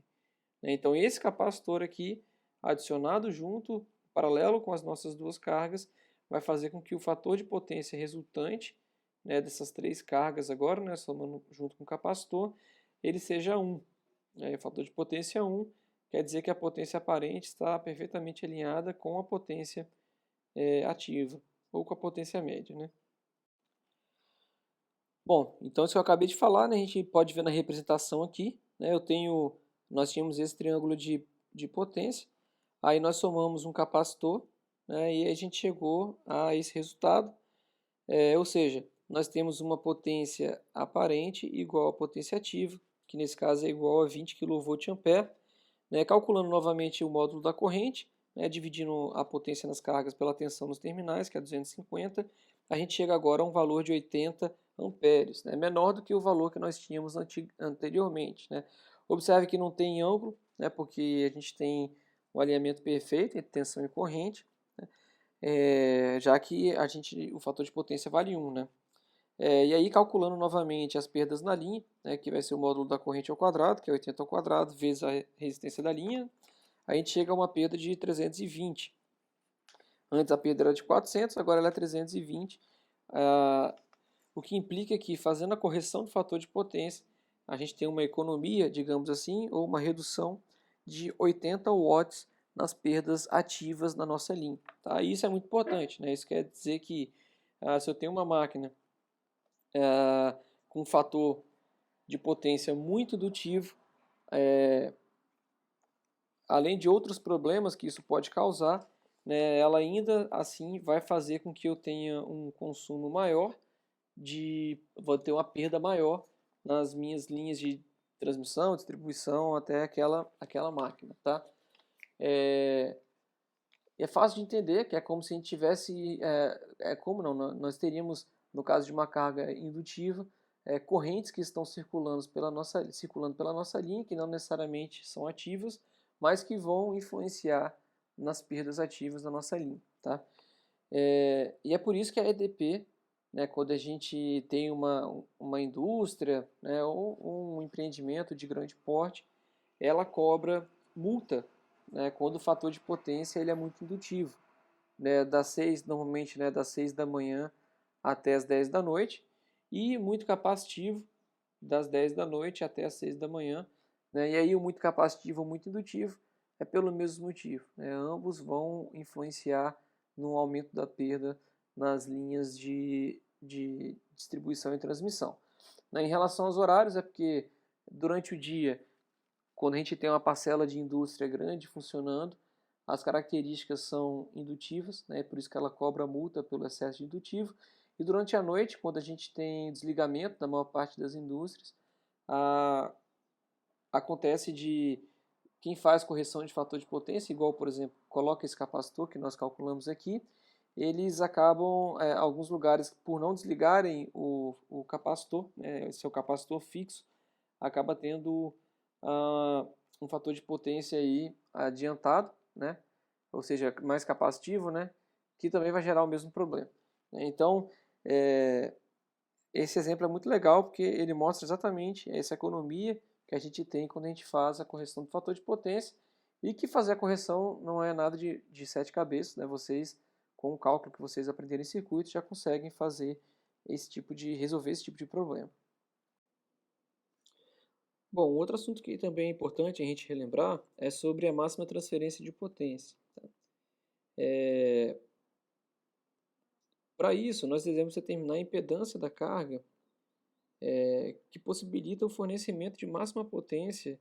Então esse capacitor aqui, adicionado junto, paralelo com as nossas duas cargas, vai fazer com que o fator de potência resultante, né, dessas três cargas agora, né, somando junto com o capacitor, ele seja 1. O fator de potência 1 quer dizer que a potência aparente está perfeitamente alinhada com a potência ativa, ou com a potência média. Né? Bom, então isso que eu acabei de falar, né, a gente pode ver na representação aqui, né, nós tínhamos esse triângulo de potência, aí nós somamos um capacitor, né, e a gente chegou a esse resultado, ou seja, nós temos uma potência aparente igual à potência ativa, que nesse caso é igual a 20 kVA, né, calculando novamente o módulo da corrente, né, dividindo a potência nas cargas pela tensão nos terminais, que é 250, a gente chega agora a um valor de 80 amperes, né, menor do que o valor que nós tínhamos anteriormente. Né. Observe que não tem ângulo, né, porque a gente tem um alinhamento perfeito entre tensão e corrente, né, já que o fator de potência vale 1. Né. E aí, calculando novamente as perdas na linha, né, que vai ser o módulo da corrente ao quadrado, que é 80 ao quadrado, vezes a resistência da linha, a gente chega a uma perda de 320. Antes a perda era de 400, agora ela é 320. O que implica que, fazendo a correção do fator de potência, a gente tem uma economia, digamos assim, ou uma redução de 80 watts nas perdas ativas na nossa linha. Tá? E isso é muito importante. Né? Isso quer dizer que se eu tenho uma máquina com um fator de potência muito indutivo, além de outros problemas que isso pode causar, né, ela ainda assim vai fazer com que eu tenha um consumo maior, vou ter uma perda maior nas minhas linhas de transmissão, distribuição até aquela máquina, tá? É fácil de entender que é como se a gente tivesse, como não, nós teríamos, no caso de uma carga indutiva, correntes que estão circulando pela nossa linha, que não necessariamente são ativas, mas que vão influenciar nas perdas ativas da nossa linha, tá? E é por isso que a EDP, né, quando a gente tem uma indústria, né, ou um empreendimento de grande porte, ela cobra multa, né, quando o fator de potência ele é muito indutivo, né, normalmente, né, das 6 da manhã até as 10 da noite, e muito capacitivo das 10 da noite até as 6 da manhã, né, e aí o muito capacitivo ou muito indutivo é pelo mesmo motivo, né, ambos vão influenciar no aumento da perda nas linhas de distribuição e transmissão. Né, em relação aos horários, é porque durante o dia, quando a gente tem uma parcela de indústria grande funcionando, as características são indutivas, né? Por isso que ela cobra multa pelo excesso de indutivo. E durante a noite, quando a gente tem desligamento da maior parte das indústrias, acontece de quem faz correção de fator de potência, igual, por exemplo, coloca esse capacitor que nós calculamos aqui, eles acabam, alguns lugares, por não desligarem o capacitor, né, esse é o capacitor fixo, acaba tendo um fator de potência aí adiantado, né? Ou seja, mais capacitivo, né? Que também vai gerar o mesmo problema. Então, esse exemplo é muito legal porque ele mostra exatamente essa economia que a gente tem quando a gente faz a correção do fator de potência e que fazer a correção não é nada de sete cabeças, né? Vocês, com o cálculo que vocês aprenderem em circuito, já conseguem fazer resolver esse tipo de problema. Bom, outro assunto que também é importante a gente relembrar é sobre a máxima transferência de potência. Tá? Para isso, nós devemos determinar a impedância da carga que possibilita o fornecimento de máxima potência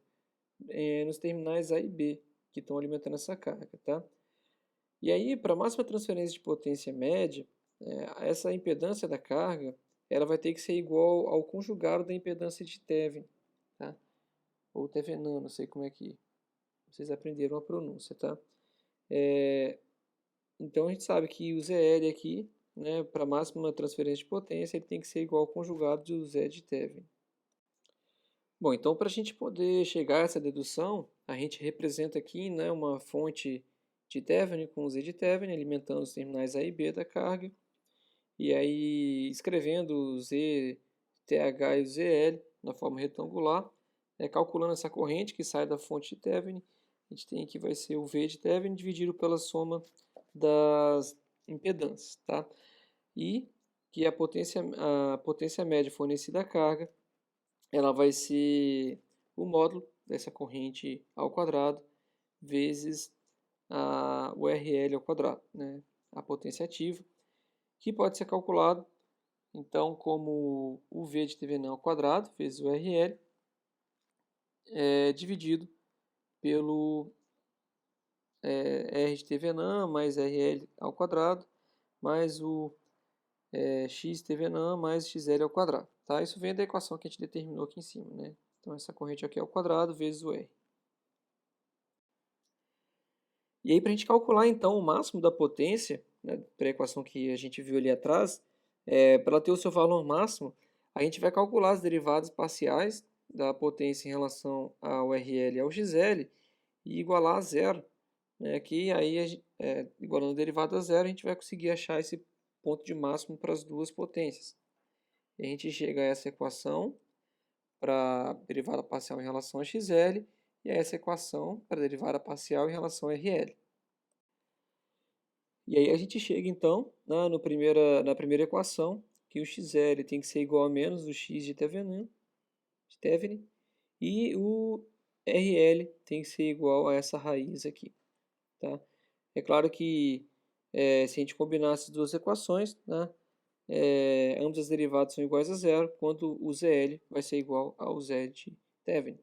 nos terminais A e B, que estão alimentando essa carga. Tá? E aí, para a máxima transferência de potência média, essa impedância da carga ela vai ter que ser igual ao conjugado da impedância de Thevenin, tá? Ou Thevenin, não sei como é que vocês aprenderam a pronúncia, tá? Então a gente sabe que o ZL aqui, né, para máxima transferência de potência, ele tem que ser igual ao conjugado do Z de Thevenin. Bom, então para a gente poder chegar a essa dedução, a gente representa aqui, né, uma fonte de Thevenin com Z de Thevenin, alimentando os terminais A e B da carga, e aí escrevendo o Z, TH e o ZL na forma retangular, calculando essa corrente que sai da fonte de Thevenin, a gente tem aqui vai ser o V de Thevenin dividido pela soma das impedâncias, tá? E que a potência média fornecida à carga, ela vai ser o módulo dessa corrente ao quadrado vezes o RL ao quadrado, né? A potência ativa, que pode ser calculado então como o V de Thevenin ao quadrado vezes o RL dividido pelo R de Thevenin mais RL ao quadrado mais o x Thevenin mais xl ao quadrado. Tá? Isso vem da equação que a gente determinou aqui em cima. Né? Então essa corrente aqui é ao quadrado vezes o R. E aí para a gente calcular então o máximo da potência, né, para a equação que a gente viu ali atrás, para ela ter o seu valor máximo, a gente vai calcular as derivadas parciais da potência em relação ao RL e ao XL e igualar a zero. Né, que aí, igualando a derivada a zero, a gente vai conseguir achar esse ponto de máximo para as duas potências. E a gente chega a essa equação para a derivada parcial em relação a XL e a essa equação para a derivada parcial em relação a RL. E aí a gente chega então na primeira equação que o XL tem que ser igual a menos o x de Thevenin e o RL tem que ser igual a essa raiz aqui. Tá? É claro que se a gente combinar essas duas equações, né, ambas as derivadas são iguais a zero, quando o ZL vai ser igual ao Z de Thevenin.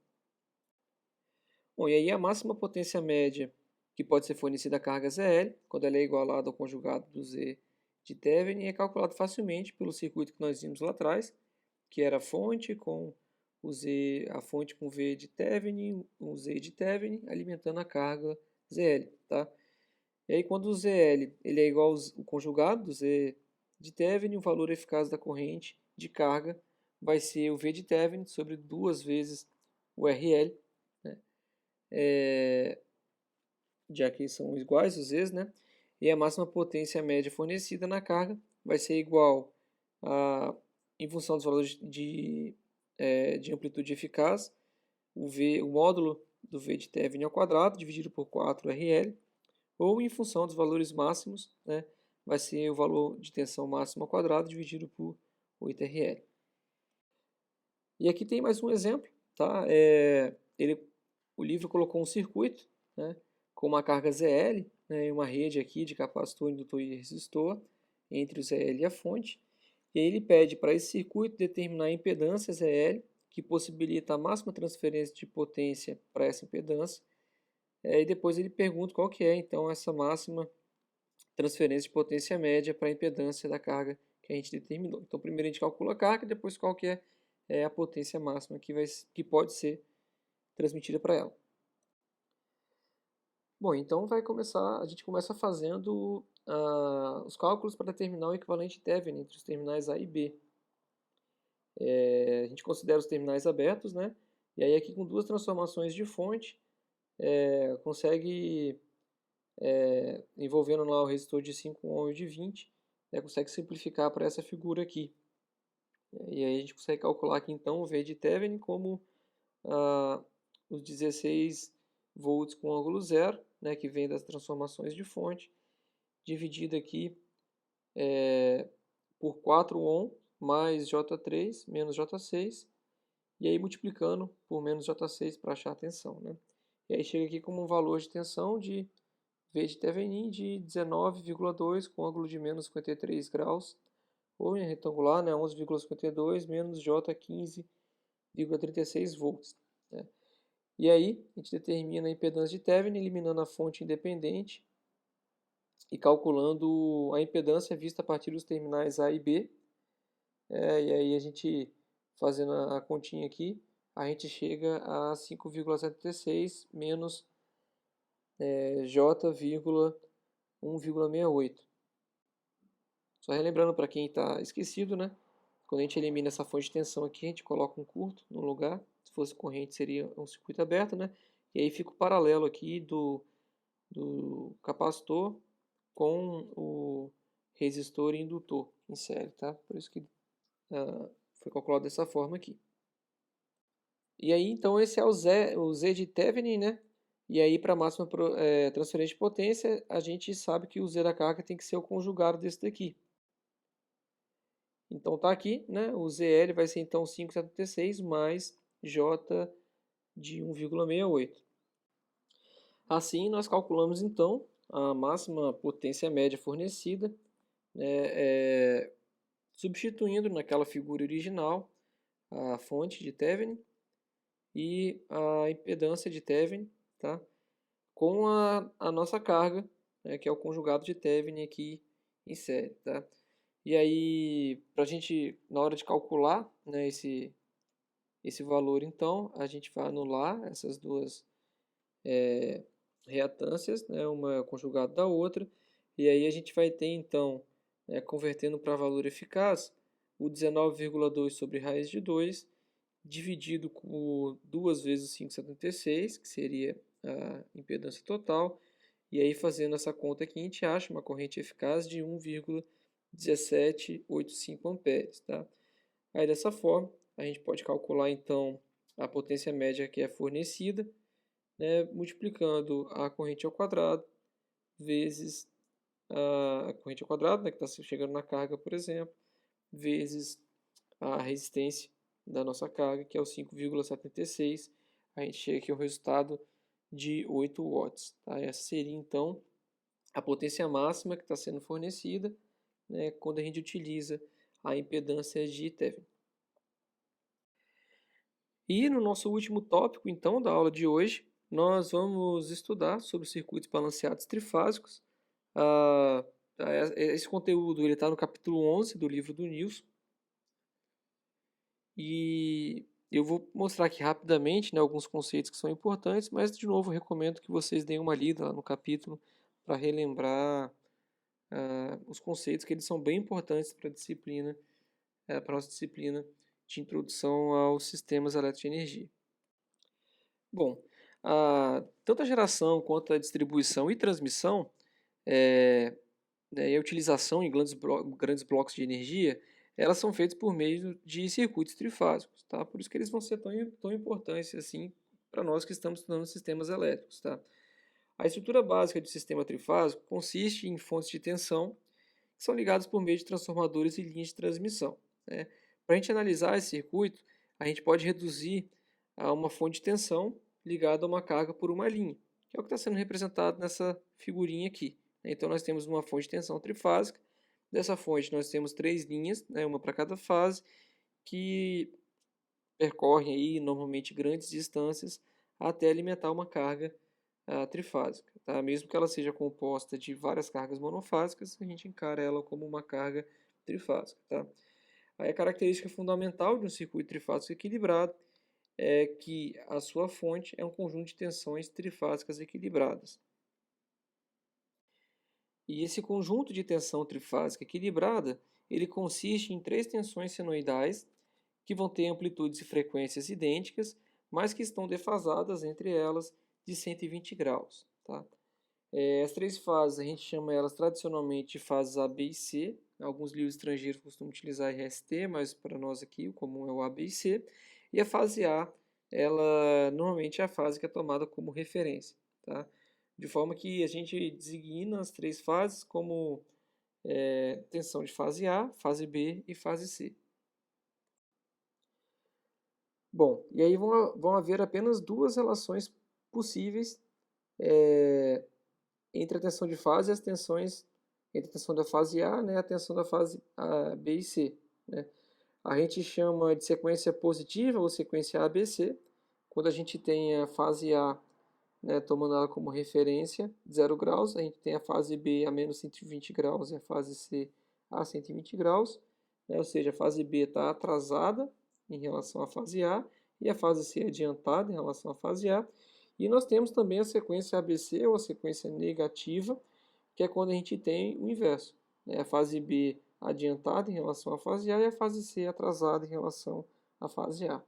Bom, e aí a máxima potência média que pode ser fornecida à carga ZL, quando ela é igualada ao conjugado do Z de Thevenin, é calculado facilmente pelo circuito que nós vimos lá atrás, que era a fonte com a fonte com V de Thevenin, o Z de Thevenin, alimentando a carga ZL, tá? E aí quando o ZL ele é igual ao conjugado do Z de Thevenin, o valor eficaz da corrente de carga vai ser o V de Thevenin sobre 2 vezes o RL, né? Já que são iguais os Z's, né? E a máxima potência média fornecida na carga vai ser igual a, em função dos valores de amplitude eficaz, o módulo do V de Thevenin ao quadrado dividido por 4RL, ou em função dos valores máximos, né, vai ser o valor de tensão máxima ao quadrado dividido por 8RL. E aqui tem mais um exemplo, tá? O livro colocou um circuito, né, com uma carga ZL, né, uma rede aqui de capacitor, indutor e resistor entre o ZL e a fonte. E aí ele pede para esse circuito determinar a impedância ZL, que possibilita a máxima transferência de potência para essa impedância. E depois ele pergunta qual que é, então, essa máxima transferência de potência média para a impedância da carga que a gente determinou. Então, primeiro a gente calcula a carga, depois qual que é a potência máxima que pode ser transmitida para ela. Bom, então a gente começa fazendo os cálculos para determinar o equivalente Thevenin entre os terminais A e B. A gente considera os terminais abertos, né? E aí aqui com duas transformações de fonte, consegue, envolvendo lá o resistor de 5 ohms e de 20, consegue simplificar para essa figura aqui. E aí a gente consegue calcular aqui então o V de Thevenin como os 16 volts com ângulo zero, né, que vem das transformações de fonte, dividido aqui por 4 ohm mais J3 menos J6, e aí multiplicando por menos J6 para achar a tensão, né? E aí chega aqui como um valor de tensão de V de Thevenin de 19,2 com ângulo de menos 53 graus, ou em retangular, né, 11,52 menos J 15,36 volts. Né? E aí a gente determina a impedância de Thevenin eliminando a fonte independente e calculando a impedância vista a partir dos terminais A e B. E aí a gente, fazendo a continha aqui, a gente chega a 5,76 menos J, 1,68. Só relembrando para quem está esquecido, né? Quando a gente elimina essa fonte de tensão aqui, a gente coloca um curto no lugar. Se fosse corrente, seria um circuito aberto, né? E aí fica o paralelo aqui do capacitor com o resistor e indutor em série, tá? Por isso que foi calculado dessa forma aqui. E aí, então, esse é o Z de Thevenin, né? E aí, para a máxima transferência de potência, a gente sabe que o Z da carga tem que ser o conjugado desse daqui. Então, tá aqui, né? O ZL vai ser, então, 5,76 mais J de 1,68. Assim, nós calculamos, então, a máxima potência média fornecida, né, substituindo naquela figura original a fonte de Thevenin e a impedância de Thevenin, tá? Com a nossa carga, né, que é o conjugado de Thevenin aqui em série. Tá? E aí, para a gente, na hora de calcular, né, esse valor, então, a gente vai anular essas duas reatâncias, né, uma conjugada da outra, e aí a gente vai ter, então, convertendo para valor eficaz, o 19,2 sobre raiz de 2, dividido por 2 vezes 5,76, que seria a impedância total, e aí fazendo essa conta aqui, a gente acha uma corrente eficaz de 1,1785 amperes. Tá? Aí dessa forma, a gente pode calcular então a potência média que é fornecida, né, multiplicando a corrente ao quadrado vezes a corrente ao quadrado, né, que está chegando na carga, por exemplo, vezes a resistência da nossa carga, que é o 5,76. A gente chega aqui ao resultado de 8 watts. Tá? Essa seria, então, a potência máxima que está sendo fornecida, né, quando a gente utiliza a impedância de Thevenin. E no nosso último tópico, então, da aula de hoje, nós vamos estudar sobre circuitos balanceados trifásicos. Ah, esse conteúdo está no capítulo 11 do livro do Nilson. E eu vou mostrar aqui rapidamente, né, alguns conceitos que são importantes, mas, de novo, recomendo que vocês deem uma lida lá no capítulo para relembrar os conceitos, que eles são bem importantes para a disciplina, para a nossa disciplina de introdução aos sistemas elétricos de energia. Bom, tanto a geração quanto a distribuição e transmissão e a utilização em grandes blocos de energia, elas são feitas por meio de circuitos trifásicos, tá? Por isso que eles vão ser tão importantes assim para nós que estamos estudando sistemas elétricos, tá? A estrutura básica do sistema trifásico consiste em fontes de tensão que são ligadas por meio de transformadores e linhas de transmissão, né? Para a gente analisar esse circuito, a gente pode reduzir a uma fonte de tensão ligada a uma carga por uma linha, que é o que está sendo representado nessa figurinha aqui. Então nós temos uma fonte de tensão trifásica. Dessa fonte nós temos 3 linhas, né, uma para cada fase, que percorrem aí normalmente grandes distâncias até alimentar uma carga trifásica. Tá? Mesmo que ela seja composta de várias cargas monofásicas, a gente encara ela como uma carga trifásica. Tá? Aí a característica fundamental de um circuito trifásico equilibrado é que a sua fonte é um conjunto de tensões trifásicas equilibradas. E esse conjunto de tensão trifásica equilibrada, ele consiste em 3 tensões senoidais que vão ter amplitudes e frequências idênticas, mas que estão defasadas entre elas de 120 graus. Tá? As 3 fases, a gente chama elas tradicionalmente de fases A, B e C. Alguns livros estrangeiros costumam utilizar RST, mas para nós aqui o comum é o A, B e C. E a fase A, ela normalmente é a fase que é tomada como referência. Tá? De forma que a gente designa as 3 fases como tensão de fase A, fase B e fase C. Bom, e aí vão haver apenas 2 relações possíveis entre a tensão de fase e as tensões entre a tensão da fase A, né, e a tensão da fase B e C. Né? A gente chama de sequência positiva ou sequência ABC, quando a gente tem a fase A, né, tomando ela como referência, 0 graus, a gente tem a fase B a menos 120 graus e a fase C a 120 graus, né, ou seja, a fase B está atrasada em relação à fase A e a fase C adiantada em relação à fase A. E nós temos também a sequência ABC ou a sequência negativa, que é quando a gente tem o inverso, né, a fase B adiantada em relação à fase A e a fase C atrasada em relação à fase A.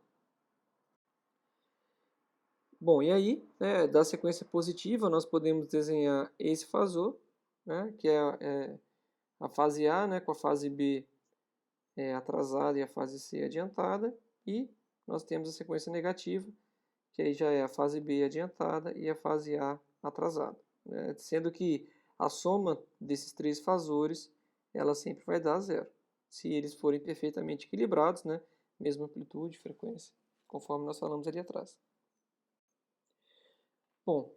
Bom, e aí, né, da sequência positiva, nós podemos desenhar esse fasor, né, que é a fase A, né, com a fase B atrasada e a fase C adiantada, e nós temos a sequência negativa, que aí já é a fase B adiantada e a fase A atrasada, né, sendo que a soma desses 3 fasores, ela sempre vai dar 0, se eles forem perfeitamente equilibrados, né, mesma amplitude, frequência, conforme nós falamos ali atrás. Bom,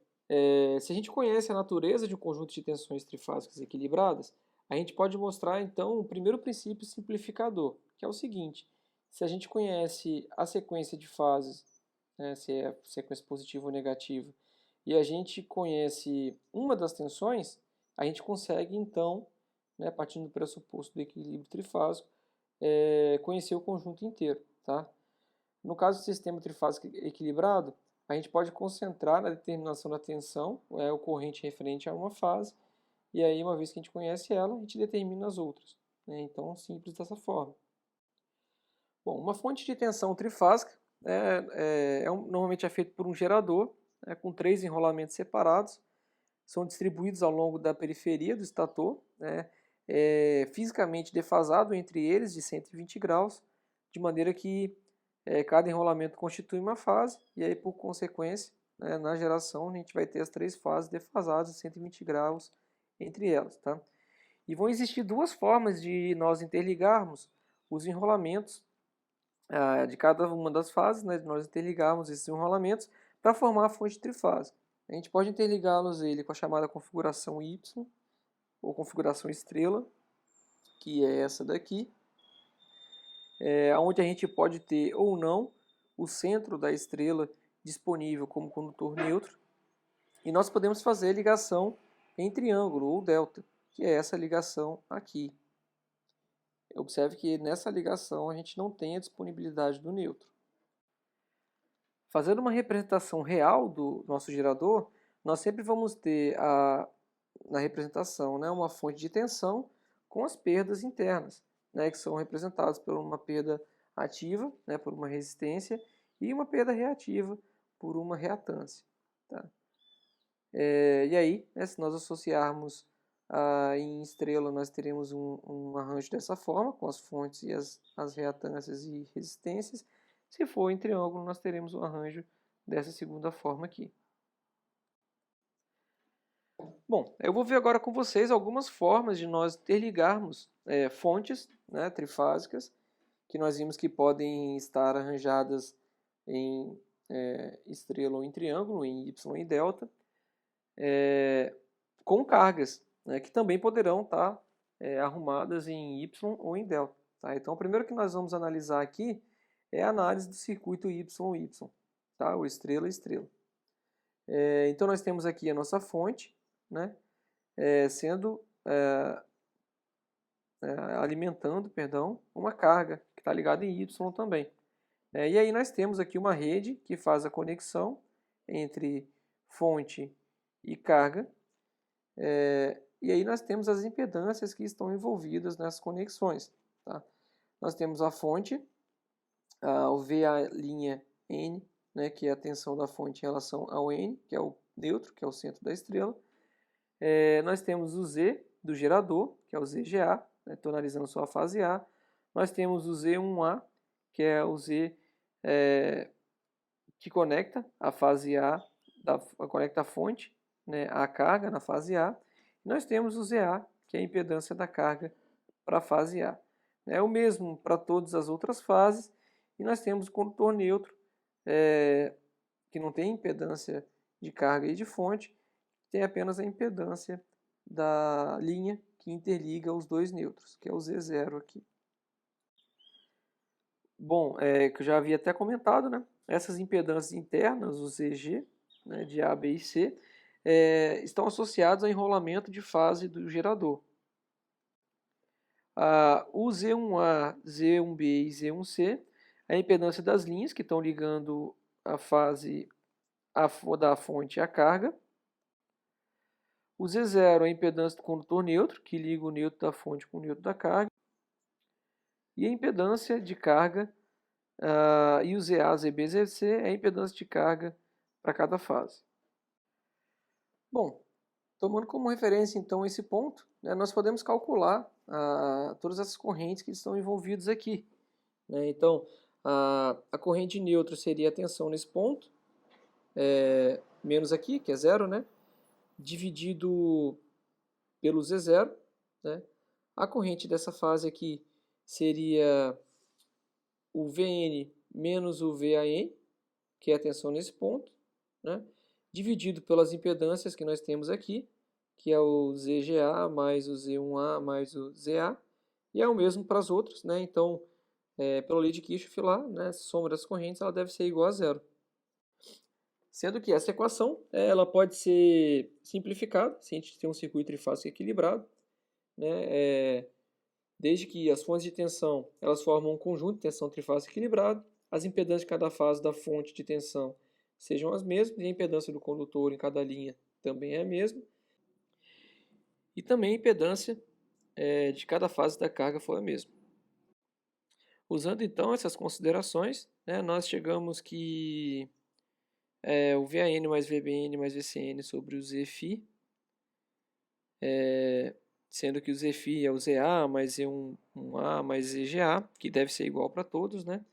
se a gente conhece a natureza de um conjunto de tensões trifásicas equilibradas, a gente pode mostrar então o primeiro princípio simplificador, que é o seguinte: se a gente conhece a sequência de fases, né, se é sequência positiva ou negativa, e a gente conhece uma das tensões, a gente consegue então, né, partindo do pressuposto do equilíbrio trifásico, conhecer o conjunto inteiro. Tá? No caso do sistema trifásico equilibrado, a gente pode concentrar na determinação da tensão ocorrente referente a uma fase, e aí, uma vez que a gente conhece ela, a gente determina as outras. Né? Então, simples dessa forma. Bom, uma fonte de tensão trifásica normalmente é feita por um gerador, né, com 3 enrolamentos separados, são distribuídos ao longo da periferia do estator, né, fisicamente defasado entre eles de 120 graus, de maneira que cada enrolamento constitui uma fase, e aí, por consequência, né, na geração, a gente vai ter as 3 fases defasadas de 120 graus entre elas. Tá? E vão existir 2 formas de nós interligarmos os enrolamentos de cada uma das fases, né, de nós interligarmos esses enrolamentos para formar a fonte trifásica. A gente pode interligá-los com a chamada configuração Y, ou configuração estrela, que é essa daqui. onde a gente pode ter ou não o centro da estrela disponível como condutor neutro, e nós podemos fazer ligação em triângulo ou delta, que é essa ligação aqui. Observe que nessa ligação a gente não tem a disponibilidade do neutro. Fazendo uma representação real do nosso gerador, nós sempre vamos ter na representação, né, uma fonte de tensão com as perdas internas, né, que são representadas por uma perda ativa, né, por uma resistência, e uma perda reativa por uma reatância. Tá? E aí, né, se nós associarmos em estrela, nós teremos um arranjo dessa forma, com as fontes e as reatâncias e resistências. Se for em triângulo, nós teremos um arranjo dessa segunda forma aqui. Bom, eu vou ver agora com vocês algumas formas de nós interligarmos fontes, né, trifásicas, que nós vimos que podem estar arranjadas em estrela ou em triângulo, em Y e delta, com cargas, né, que também poderão estar arrumadas em Y ou em delta. Tá? Então, o primeiro que nós vamos analisar aqui é a análise do circuito YY, tá? Ou estrela-estrela. Então, nós temos aqui a nossa fonte, né, sendo alimentando, uma carga que está ligada em Y também. E aí nós temos aqui uma rede que faz a conexão entre fonte e carga. E aí nós temos as impedâncias que estão envolvidas nessas conexões. Tá? Nós temos a fonte, o VA'(N), né, que é a tensão da fonte em relação ao N, que é o neutro, que é o centro da estrela. Nós temos o Z do gerador, que é o ZGA, estou analisando só a fase A. Nós temos o Z1A, que é o Z que conecta a fase A, conecta a fonte, né, à carga na fase A. E nós temos o ZA, que é a impedância da carga para a fase A. É o mesmo para todas as outras fases. E nós temos o condutor neutro, que não tem impedância de carga e de fonte, tem apenas a impedância da linha que interliga os dois neutros, que é o Z0 aqui. Bom, que eu já havia até comentado, né? Essas impedâncias internas, o ZG, né, de A, B e C, estão associados ao enrolamento de fase do gerador. O Z1A, Z1B e Z1C, a impedância das linhas que estão ligando a fase da fonte à carga. O Z0 é a impedância do condutor neutro, que liga o neutro da fonte com o neutro da carga. E a impedância de carga, e o ZA, ZB, ZC é a impedância de carga para cada fase. Bom, tomando como referência então esse ponto, né, nós podemos calcular todas essas correntes que estão envolvidas aqui. Né? Então, a corrente neutra seria a tensão nesse ponto, menos aqui, que é zero, né? Dividido pelo Z0. Né? A corrente dessa fase aqui seria o Vn menos o Van, que é a tensão nesse ponto, né? Dividido pelas impedâncias que nós temos aqui, que é o ZGA mais o Z1A mais o ZA, e é o mesmo para as outras, né? Então, pela lei de Kirchhoff lá, né, a soma das correntes ela deve ser igual a zero. Sendo que essa equação ela pode ser simplificada, se a gente tem um circuito trifásico equilibrado, né? Desde que as fontes de tensão elas formam um conjunto de tensão trifásico equilibrado, as impedâncias de cada fase da fonte de tensão sejam as mesmas, e a impedância do condutor em cada linha também é a mesma, e também a impedância de cada fase da carga for a mesma. Usando então essas considerações, né, nós chegamos que o VAN mais VBN mais VCN sobre o ZFi, sendo que o ZFi é o ZA mais Z1A mais ZGA, que deve ser igual para todos, né?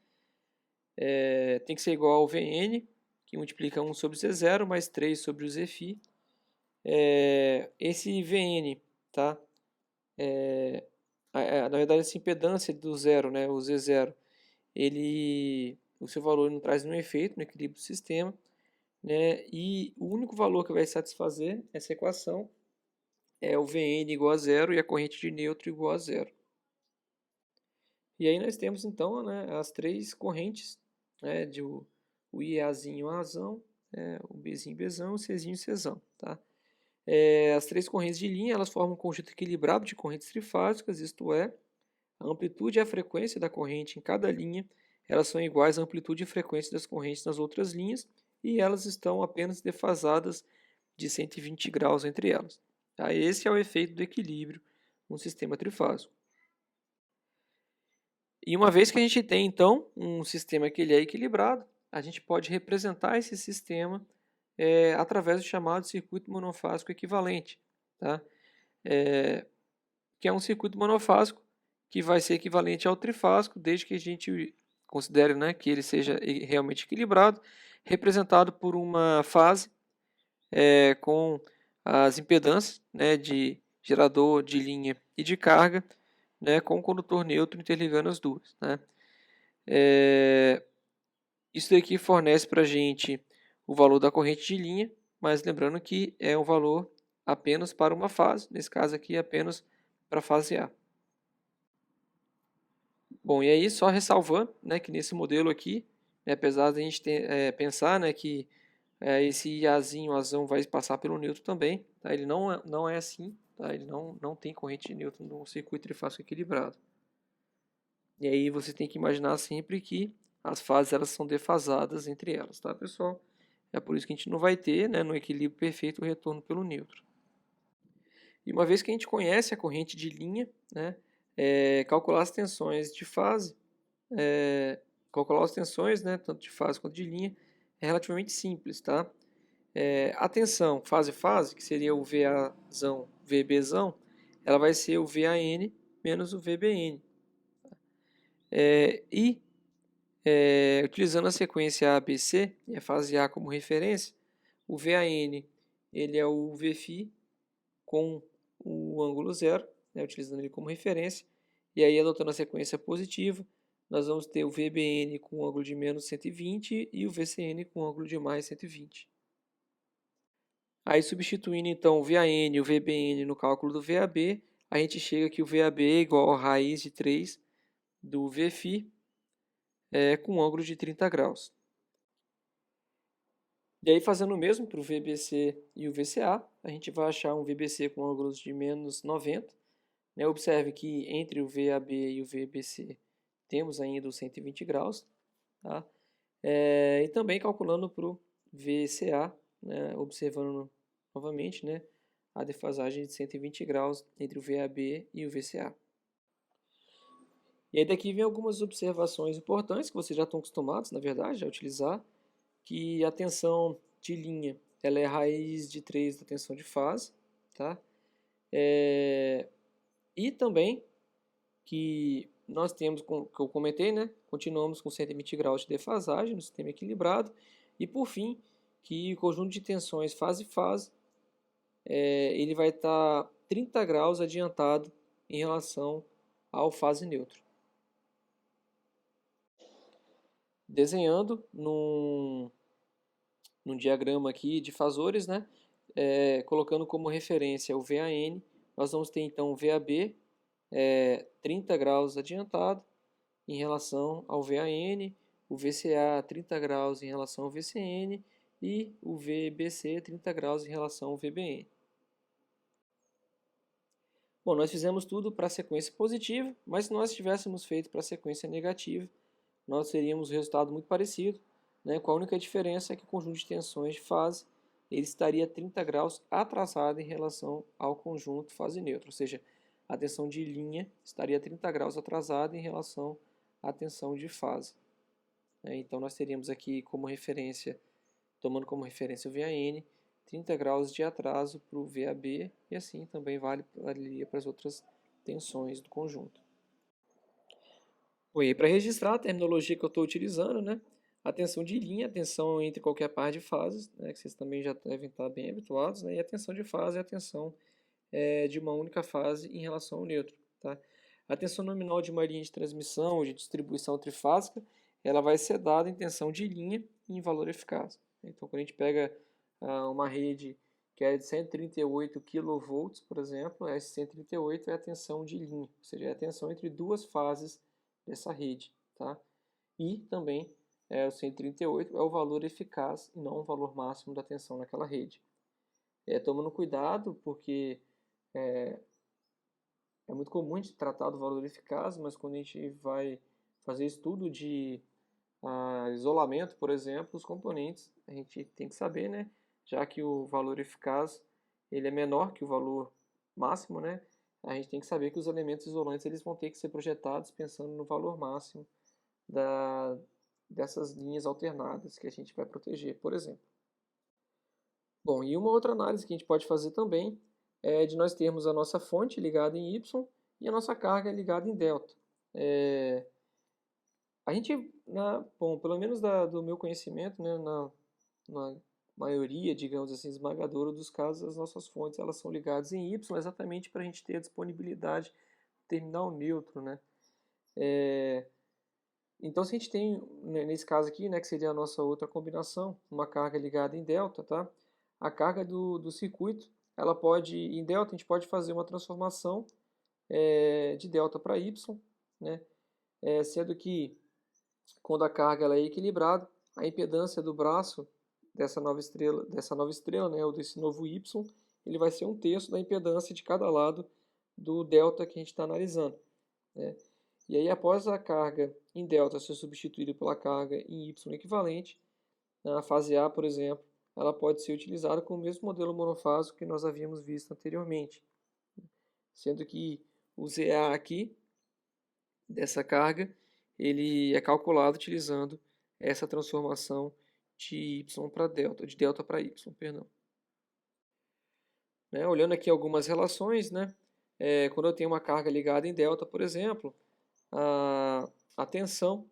Tem que ser igual ao Vn, que multiplica 1 sobre Z0 mais 3 sobre o ZFi. Esse Vn, tá? Na verdade, essa impedância do zero, né, o Z0, o seu valor não traz nenhum efeito no equilíbrio do sistema, né, e o único valor que vai satisfazer essa equação é o Vn igual a zero e a corrente de neutro igual a zero. E aí nós temos então, né, as três correntes, né, o IAzinho Azão, o Bzinho Bzão, o Czinho Czão, tá? As três correntes de linha, elas formam um conjunto equilibrado de correntes trifásicas, isto é, a amplitude e a frequência da corrente em cada linha, elas são iguais à amplitude e frequência das correntes nas outras linhas, e elas estão apenas defasadas de 120 graus entre elas. Tá? Esse é o efeito do equilíbrio no sistema trifásico. E uma vez que a gente tem, então, um sistema que ele é equilibrado, a gente pode representar esse sistema através do chamado circuito monofásico equivalente, tá? Que é um circuito monofásico que vai ser equivalente ao trifásico, desde que a gente considere, né, que ele seja realmente equilibrado, representado por uma fase com as impedâncias, né, de gerador, de linha e de carga, né, com o condutor neutro interligando as duas. Né? Isso daqui fornece para a gente o valor da corrente de linha, mas lembrando que é um valor apenas para uma fase, nesse caso aqui apenas para a fase A. Bom, e aí só ressalvando, né, que nesse modelo aqui, né, apesar de a gente pensar, né, que esse Iazinho, Azão vai passar pelo neutro também, tá? Ele não é assim, tá? Ele não tem corrente de nêutron no circuito trifásico equilibrado. E aí você tem que imaginar sempre que as fases elas são defasadas entre elas, tá, pessoal? É por isso que a gente não vai ter, né, no equilíbrio perfeito, o retorno pelo neutro. E uma vez que a gente conhece a corrente de linha, né, calcular as tensões de fase, calcular as tensões, né, tanto de fase quanto de linha, é relativamente simples, tá? A tensão fase-fase, que seria o VAzão, VBzão, ela vai ser o VAN menos o VBN. Utilizando a sequência ABC e a fase A como referência, o VAN ele é o VΦ com o ângulo zero, né, utilizando ele como referência, e aí adotando a sequência positiva, nós vamos ter o VBN com o ângulo de menos 120 e o VCN com o ângulo de mais 120. Aí substituindo então o VAN e o VBN no cálculo do VAB, a gente chega que o VAB é igual a raiz de 3 do VΦ com ângulo de 30 graus. E aí fazendo o mesmo para o VBC e o VCA, a gente vai achar um VBC com ângulos de menos 90. Né? Observe que entre o VAB e o VBC temos ainda os 120 graus. Tá? E também calculando para o VCA, né? Observando novamente, né, a defasagem de 120 graus entre o VAB e o VCA. E aí daqui vem algumas observações importantes que vocês já estão acostumados, na verdade, a utilizar, que a tensão de linha ela é a raiz de 3 da tensão de fase, tá? E também que nós temos, que eu comentei, né? Continuamos com 120 graus de defasagem no sistema equilibrado. E por fim, que o conjunto de tensões fase-fase ele vai estar 30 graus adiantado em relação ao fase neutro. Desenhando num diagrama aqui de fasores, né? Colocando como referência o VAN, nós vamos ter então o VAB 30 graus adiantado em relação ao VAN, o VCA 30 graus em relação ao VCN e o VBC 30 graus em relação ao VBN. Bom, nós fizemos tudo para a sequência positiva, mas se nós tivéssemos feito para a sequência negativa, nós teríamos um resultado muito parecido, né, com a única diferença é que o conjunto de tensões de fase ele estaria 30 graus atrasado em relação ao conjunto fase neutra, ou seja, a tensão de linha estaria 30 graus atrasada em relação à tensão de fase. Então nós teríamos aqui como referência, tomando como referência o VAN, 30 graus de atraso para o VAB e assim também valeria para as outras tensões do conjunto. Bom, e para registrar a terminologia que eu estou utilizando, né? A tensão de linha, a tensão entre qualquer par de fases, né? Que vocês também já devem estar bem habituados, né? E a tensão de fase é a tensão de uma única fase em relação ao neutro. Tá? A tensão nominal de uma linha de transmissão ou de distribuição trifásica, ela vai ser dada em tensão de linha e em valor eficaz. Então, quando a gente pega uma rede que é de 138 kV, por exemplo, essa 138 é a tensão de linha, ou seja, é a tensão entre duas fases dessa rede, tá? E também o 138 é o valor eficaz e não o valor máximo da tensão naquela rede. Tomando cuidado, porque é muito comum a gente tratar do valor eficaz, mas quando a gente vai fazer estudo de isolamento, por exemplo, os componentes, a gente tem que saber, né? Já que o valor eficaz ele é menor que o valor máximo, né? A gente tem que saber que os elementos isolantes eles vão ter que ser projetados pensando no valor máximo dessas linhas alternadas que a gente vai proteger, por exemplo. Bom, e uma outra análise que a gente pode fazer também é de nós termos a nossa fonte ligada em Y e a nossa carga ligada em delta. A gente, bom, pelo menos do meu conhecimento, né, na maioria, digamos assim, esmagadora dos casos, as nossas fontes elas são ligadas em Y exatamente para a gente ter a disponibilidade do terminal neutro, né? Então, se a gente tem, nesse caso aqui, né, que seria a nossa outra combinação, uma carga ligada em delta, tá? A carga do circuito, ela pode, em delta, a gente pode fazer uma transformação de delta para Y, né? Sendo que quando a carga ela é equilibrada, a impedância do braço dessa nova estrela, né, ou desse novo Y, ele vai ser um terço da impedância de cada lado do delta que a gente está analisando, né? E aí, após a carga em delta ser substituída pela carga em Y equivalente, na fase A, por exemplo, ela pode ser utilizada com o mesmo modelo monofásico que nós havíamos visto anteriormente, sendo que o ZA aqui, dessa carga, ele é calculado utilizando essa transformação de y para delta, de delta para y, perdão. Né? Olhando aqui algumas relações, né? Quando eu tenho uma carga ligada em delta, por exemplo, a tensão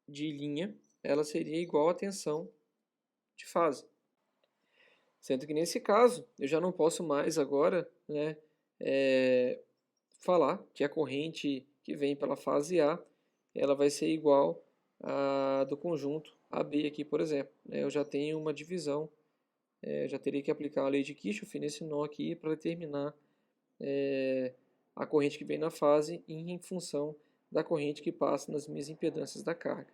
de linha ela seria igual à tensão de fase. Sendo que nesse caso, eu já não posso mais agora, né, falar que a corrente que vem pela fase A ela vai ser igual à do conjunto AB aqui, por exemplo. Eu já tenho uma divisão, já teria que aplicar a lei de Kirchhoff nesse nó aqui para determinar a corrente que vem na fase em função da corrente que passa nas minhas impedâncias da carga.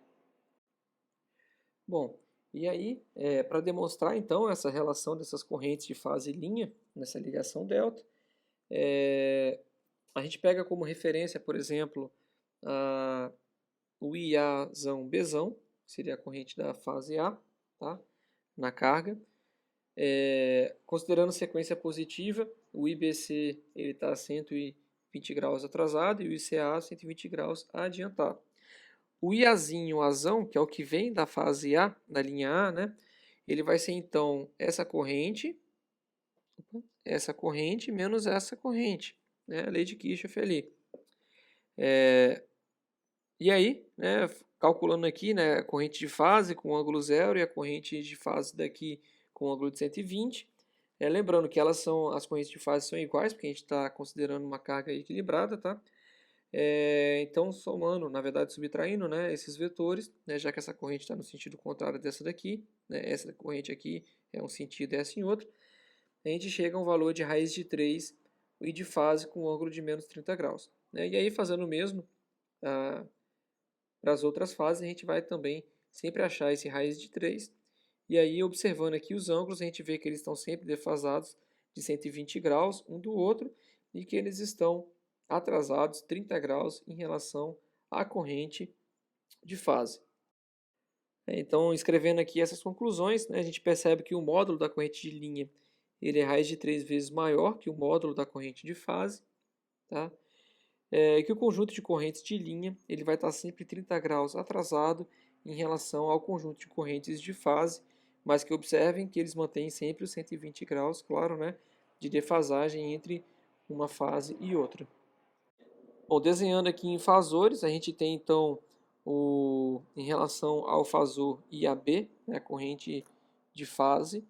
Bom, e aí, para demonstrar então essa relação dessas correntes de fase e linha, nessa ligação delta, a gente pega como referência, por exemplo, o IAzão Bzão, que seria a corrente da fase A, tá? Na carga. Considerando sequência positiva, o IBC está a 120 graus atrasado e o ICA 120 graus adiantado. O Iazinho Azão, que é o que vem da fase A, da linha A, né? Ele vai ser então essa corrente menos essa corrente, né? A lei de Kirchhoff ali. E aí, né, calculando aqui, né, a corrente de fase com ângulo zero e a corrente de fase daqui com ângulo de 120. Lembrando que as correntes de fase são iguais, porque a gente está considerando uma carga equilibrada, tá? Então, somando, na verdade, subtraindo, né, esses vetores, né, já que essa corrente está no sentido contrário dessa daqui, né, essa corrente aqui é um sentido e essa em outro, a gente chega a um valor de raiz de 3 e de fase com ângulo de menos 30 graus. Né? E aí, fazendo o mesmo para as outras fases, a gente vai também sempre achar esse raiz de 3. E aí, observando aqui os ângulos, a gente vê que eles estão sempre defasados de 120 graus um do outro e que eles estão atrasados 30 graus em relação à corrente de fase. Então, escrevendo aqui essas conclusões, né, a gente percebe que o módulo da corrente de linha ele é raiz de 3 vezes maior que o módulo da corrente de fase, tá? E que o conjunto de correntes de linha ele vai estar sempre 30 graus atrasado em relação ao conjunto de correntes de fase, mas que observem que eles mantêm sempre os 120 graus, claro, né, de defasagem entre uma fase e outra. Bom, desenhando aqui em fasores, a gente tem então em relação ao fasor IAB, né, a corrente de fase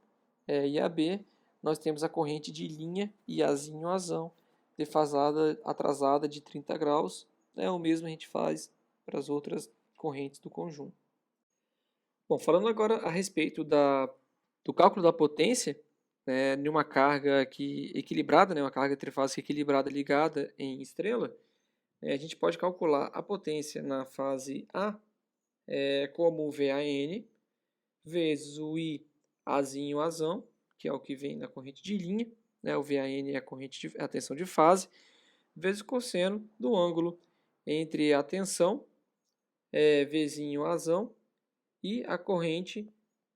IAB, nós temos a corrente de linha IAzinho Azão, defasada, atrasada de 30 graus. O mesmo a gente faz para as outras correntes do conjunto. Bom, falando agora a respeito do cálculo da potência, em uma carga equilibrada, uma carga trifásica equilibrada ligada em estrela, a gente pode calcular a potência na fase A como o VAN vezes o IAzinho Azão, que é o que vem na corrente de linha, né? O VAN é a tensão de fase, vezes o cosseno do ângulo entre a tensão, Vzinho Azão, e a corrente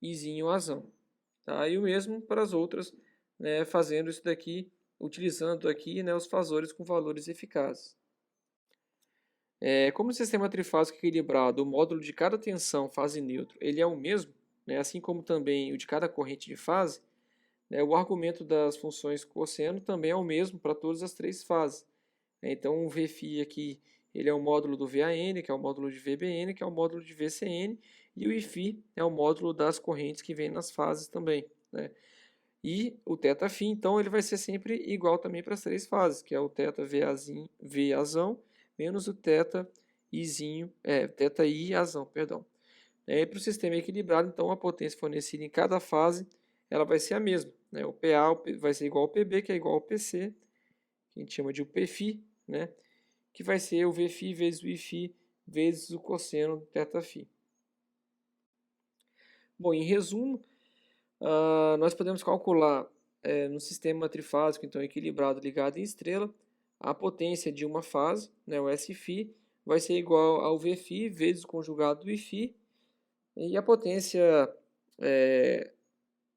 Izinho Azão. Tá? E o mesmo para as outras, né, fazendo isso daqui, utilizando aqui, né, os fasores com valores eficazes. Como o sistema trifásico equilibrado, o módulo de cada tensão fase neutro ele é o mesmo, né, assim como também o de cada corrente de fase, né, o argumento das funções cosseno também é o mesmo para todas as três fases. Então o Vφ aqui ele é o módulo do VAN, que é o módulo de VBN, que é o módulo de VCN, e o Φ é o módulo das correntes que vem nas fases também, né? E o θφ, então, ele vai ser sempre igual também para as três fases, que é o θVazão menos o θI azão, perdão. Para o sistema equilibrado, então, a potência fornecida em cada fase ela vai ser a mesma, né? O PA vai ser igual ao PB, que é igual ao PC, que a gente chama de o Pφ, né? Que vai ser o Vφ vezes o Iφ vezes o cosseno do θφ. Bom, em resumo, nós podemos calcular no sistema trifásico, então equilibrado ligado em estrela, a potência de uma fase, né, o Sφ, vai ser igual ao Vφ vezes o conjugado do Iφ, e a potência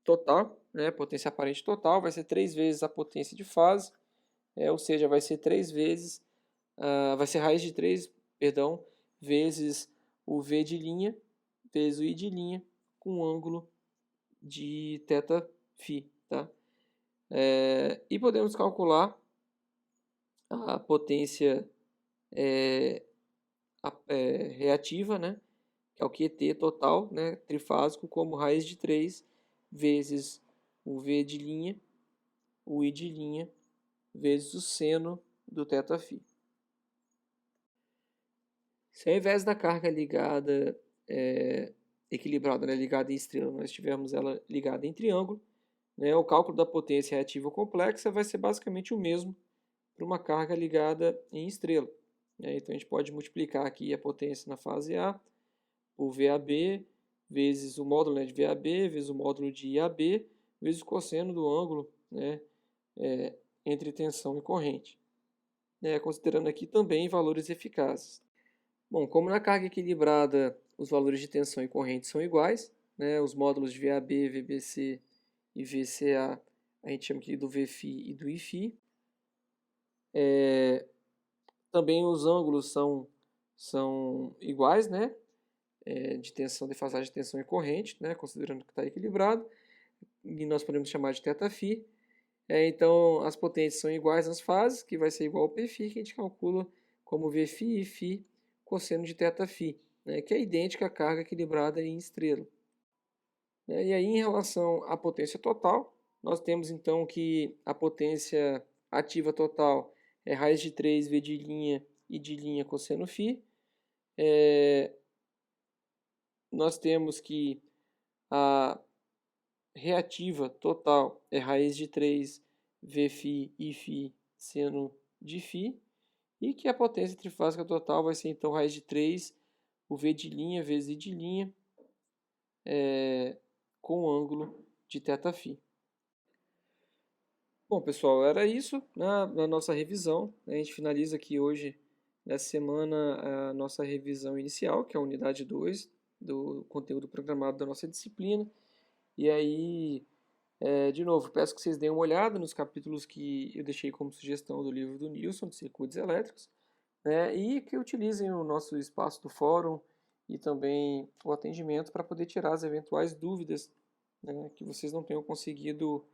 total, né, potência aparente total, vai ser 3 vezes a potência de fase, ou seja, vai ser 3 vezes, vai ser raiz de 3, perdão, vezes o V de linha, vezes o I de linha, com ângulo de θφ, tá? E podemos calcular a potência reativa, né? Que é o QT total, né? Trifásico, como raiz de 3 vezes o V de linha, o I de linha, vezes o seno do θφ. Se ao invés da carga ligada, equilibrada, né, ligada em estrela, nós tivermos ela ligada em triângulo, né, o cálculo da potência reativa complexa vai ser basicamente o mesmo para uma carga ligada em estrela. Então a gente pode multiplicar aqui a potência na fase A por VAB vezes o módulo, né, de VAB vezes o módulo de IAB vezes o cosseno do ângulo, né, entre tensão e corrente, né, considerando aqui também valores eficazes. Bom, como na carga equilibrada os valores de tensão e corrente são iguais, né, os módulos de VAB, VBC e VCA a gente chama aqui do Vφ e do Iφ. Também os ângulos são iguais, né, de tensão, defasagem de tensão e corrente, né, considerando que está equilibrado, e nós podemos chamar de θφ. Então as potências são iguais nas fases, que vai ser igual ao Pφ, que a gente calcula como Vφ e Φ cosseno de θφ, né, que é idêntica à carga equilibrada em estrela. E aí, em relação à potência total, nós temos então que a potência ativa total é raiz de 3 V de linha e de linha cosseno φ. Nós temos que a reativa total é raiz de 3 Vφ e Φ seno de φ. E que a potência trifásica total vai ser então raiz de 3 o V de linha vezes I de linha com ângulo de θφ. Bom, pessoal, era isso na nossa revisão. A gente finaliza aqui hoje, nessa semana, a nossa revisão inicial, que é a unidade 2 do conteúdo programado da nossa disciplina. E aí, de novo, peço que vocês deem uma olhada nos capítulos que eu deixei como sugestão do livro do Nilson, de circuitos elétricos, né, e que utilizem o nosso espaço do fórum e também o atendimento para poder tirar as eventuais dúvidas, né, que vocês não tenham conseguido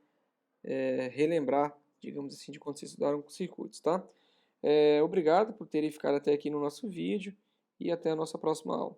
relembrar, digamos assim, de quando vocês estudaram com circuitos, tá? Obrigado por terem ficado até aqui no nosso vídeo e até a nossa próxima aula.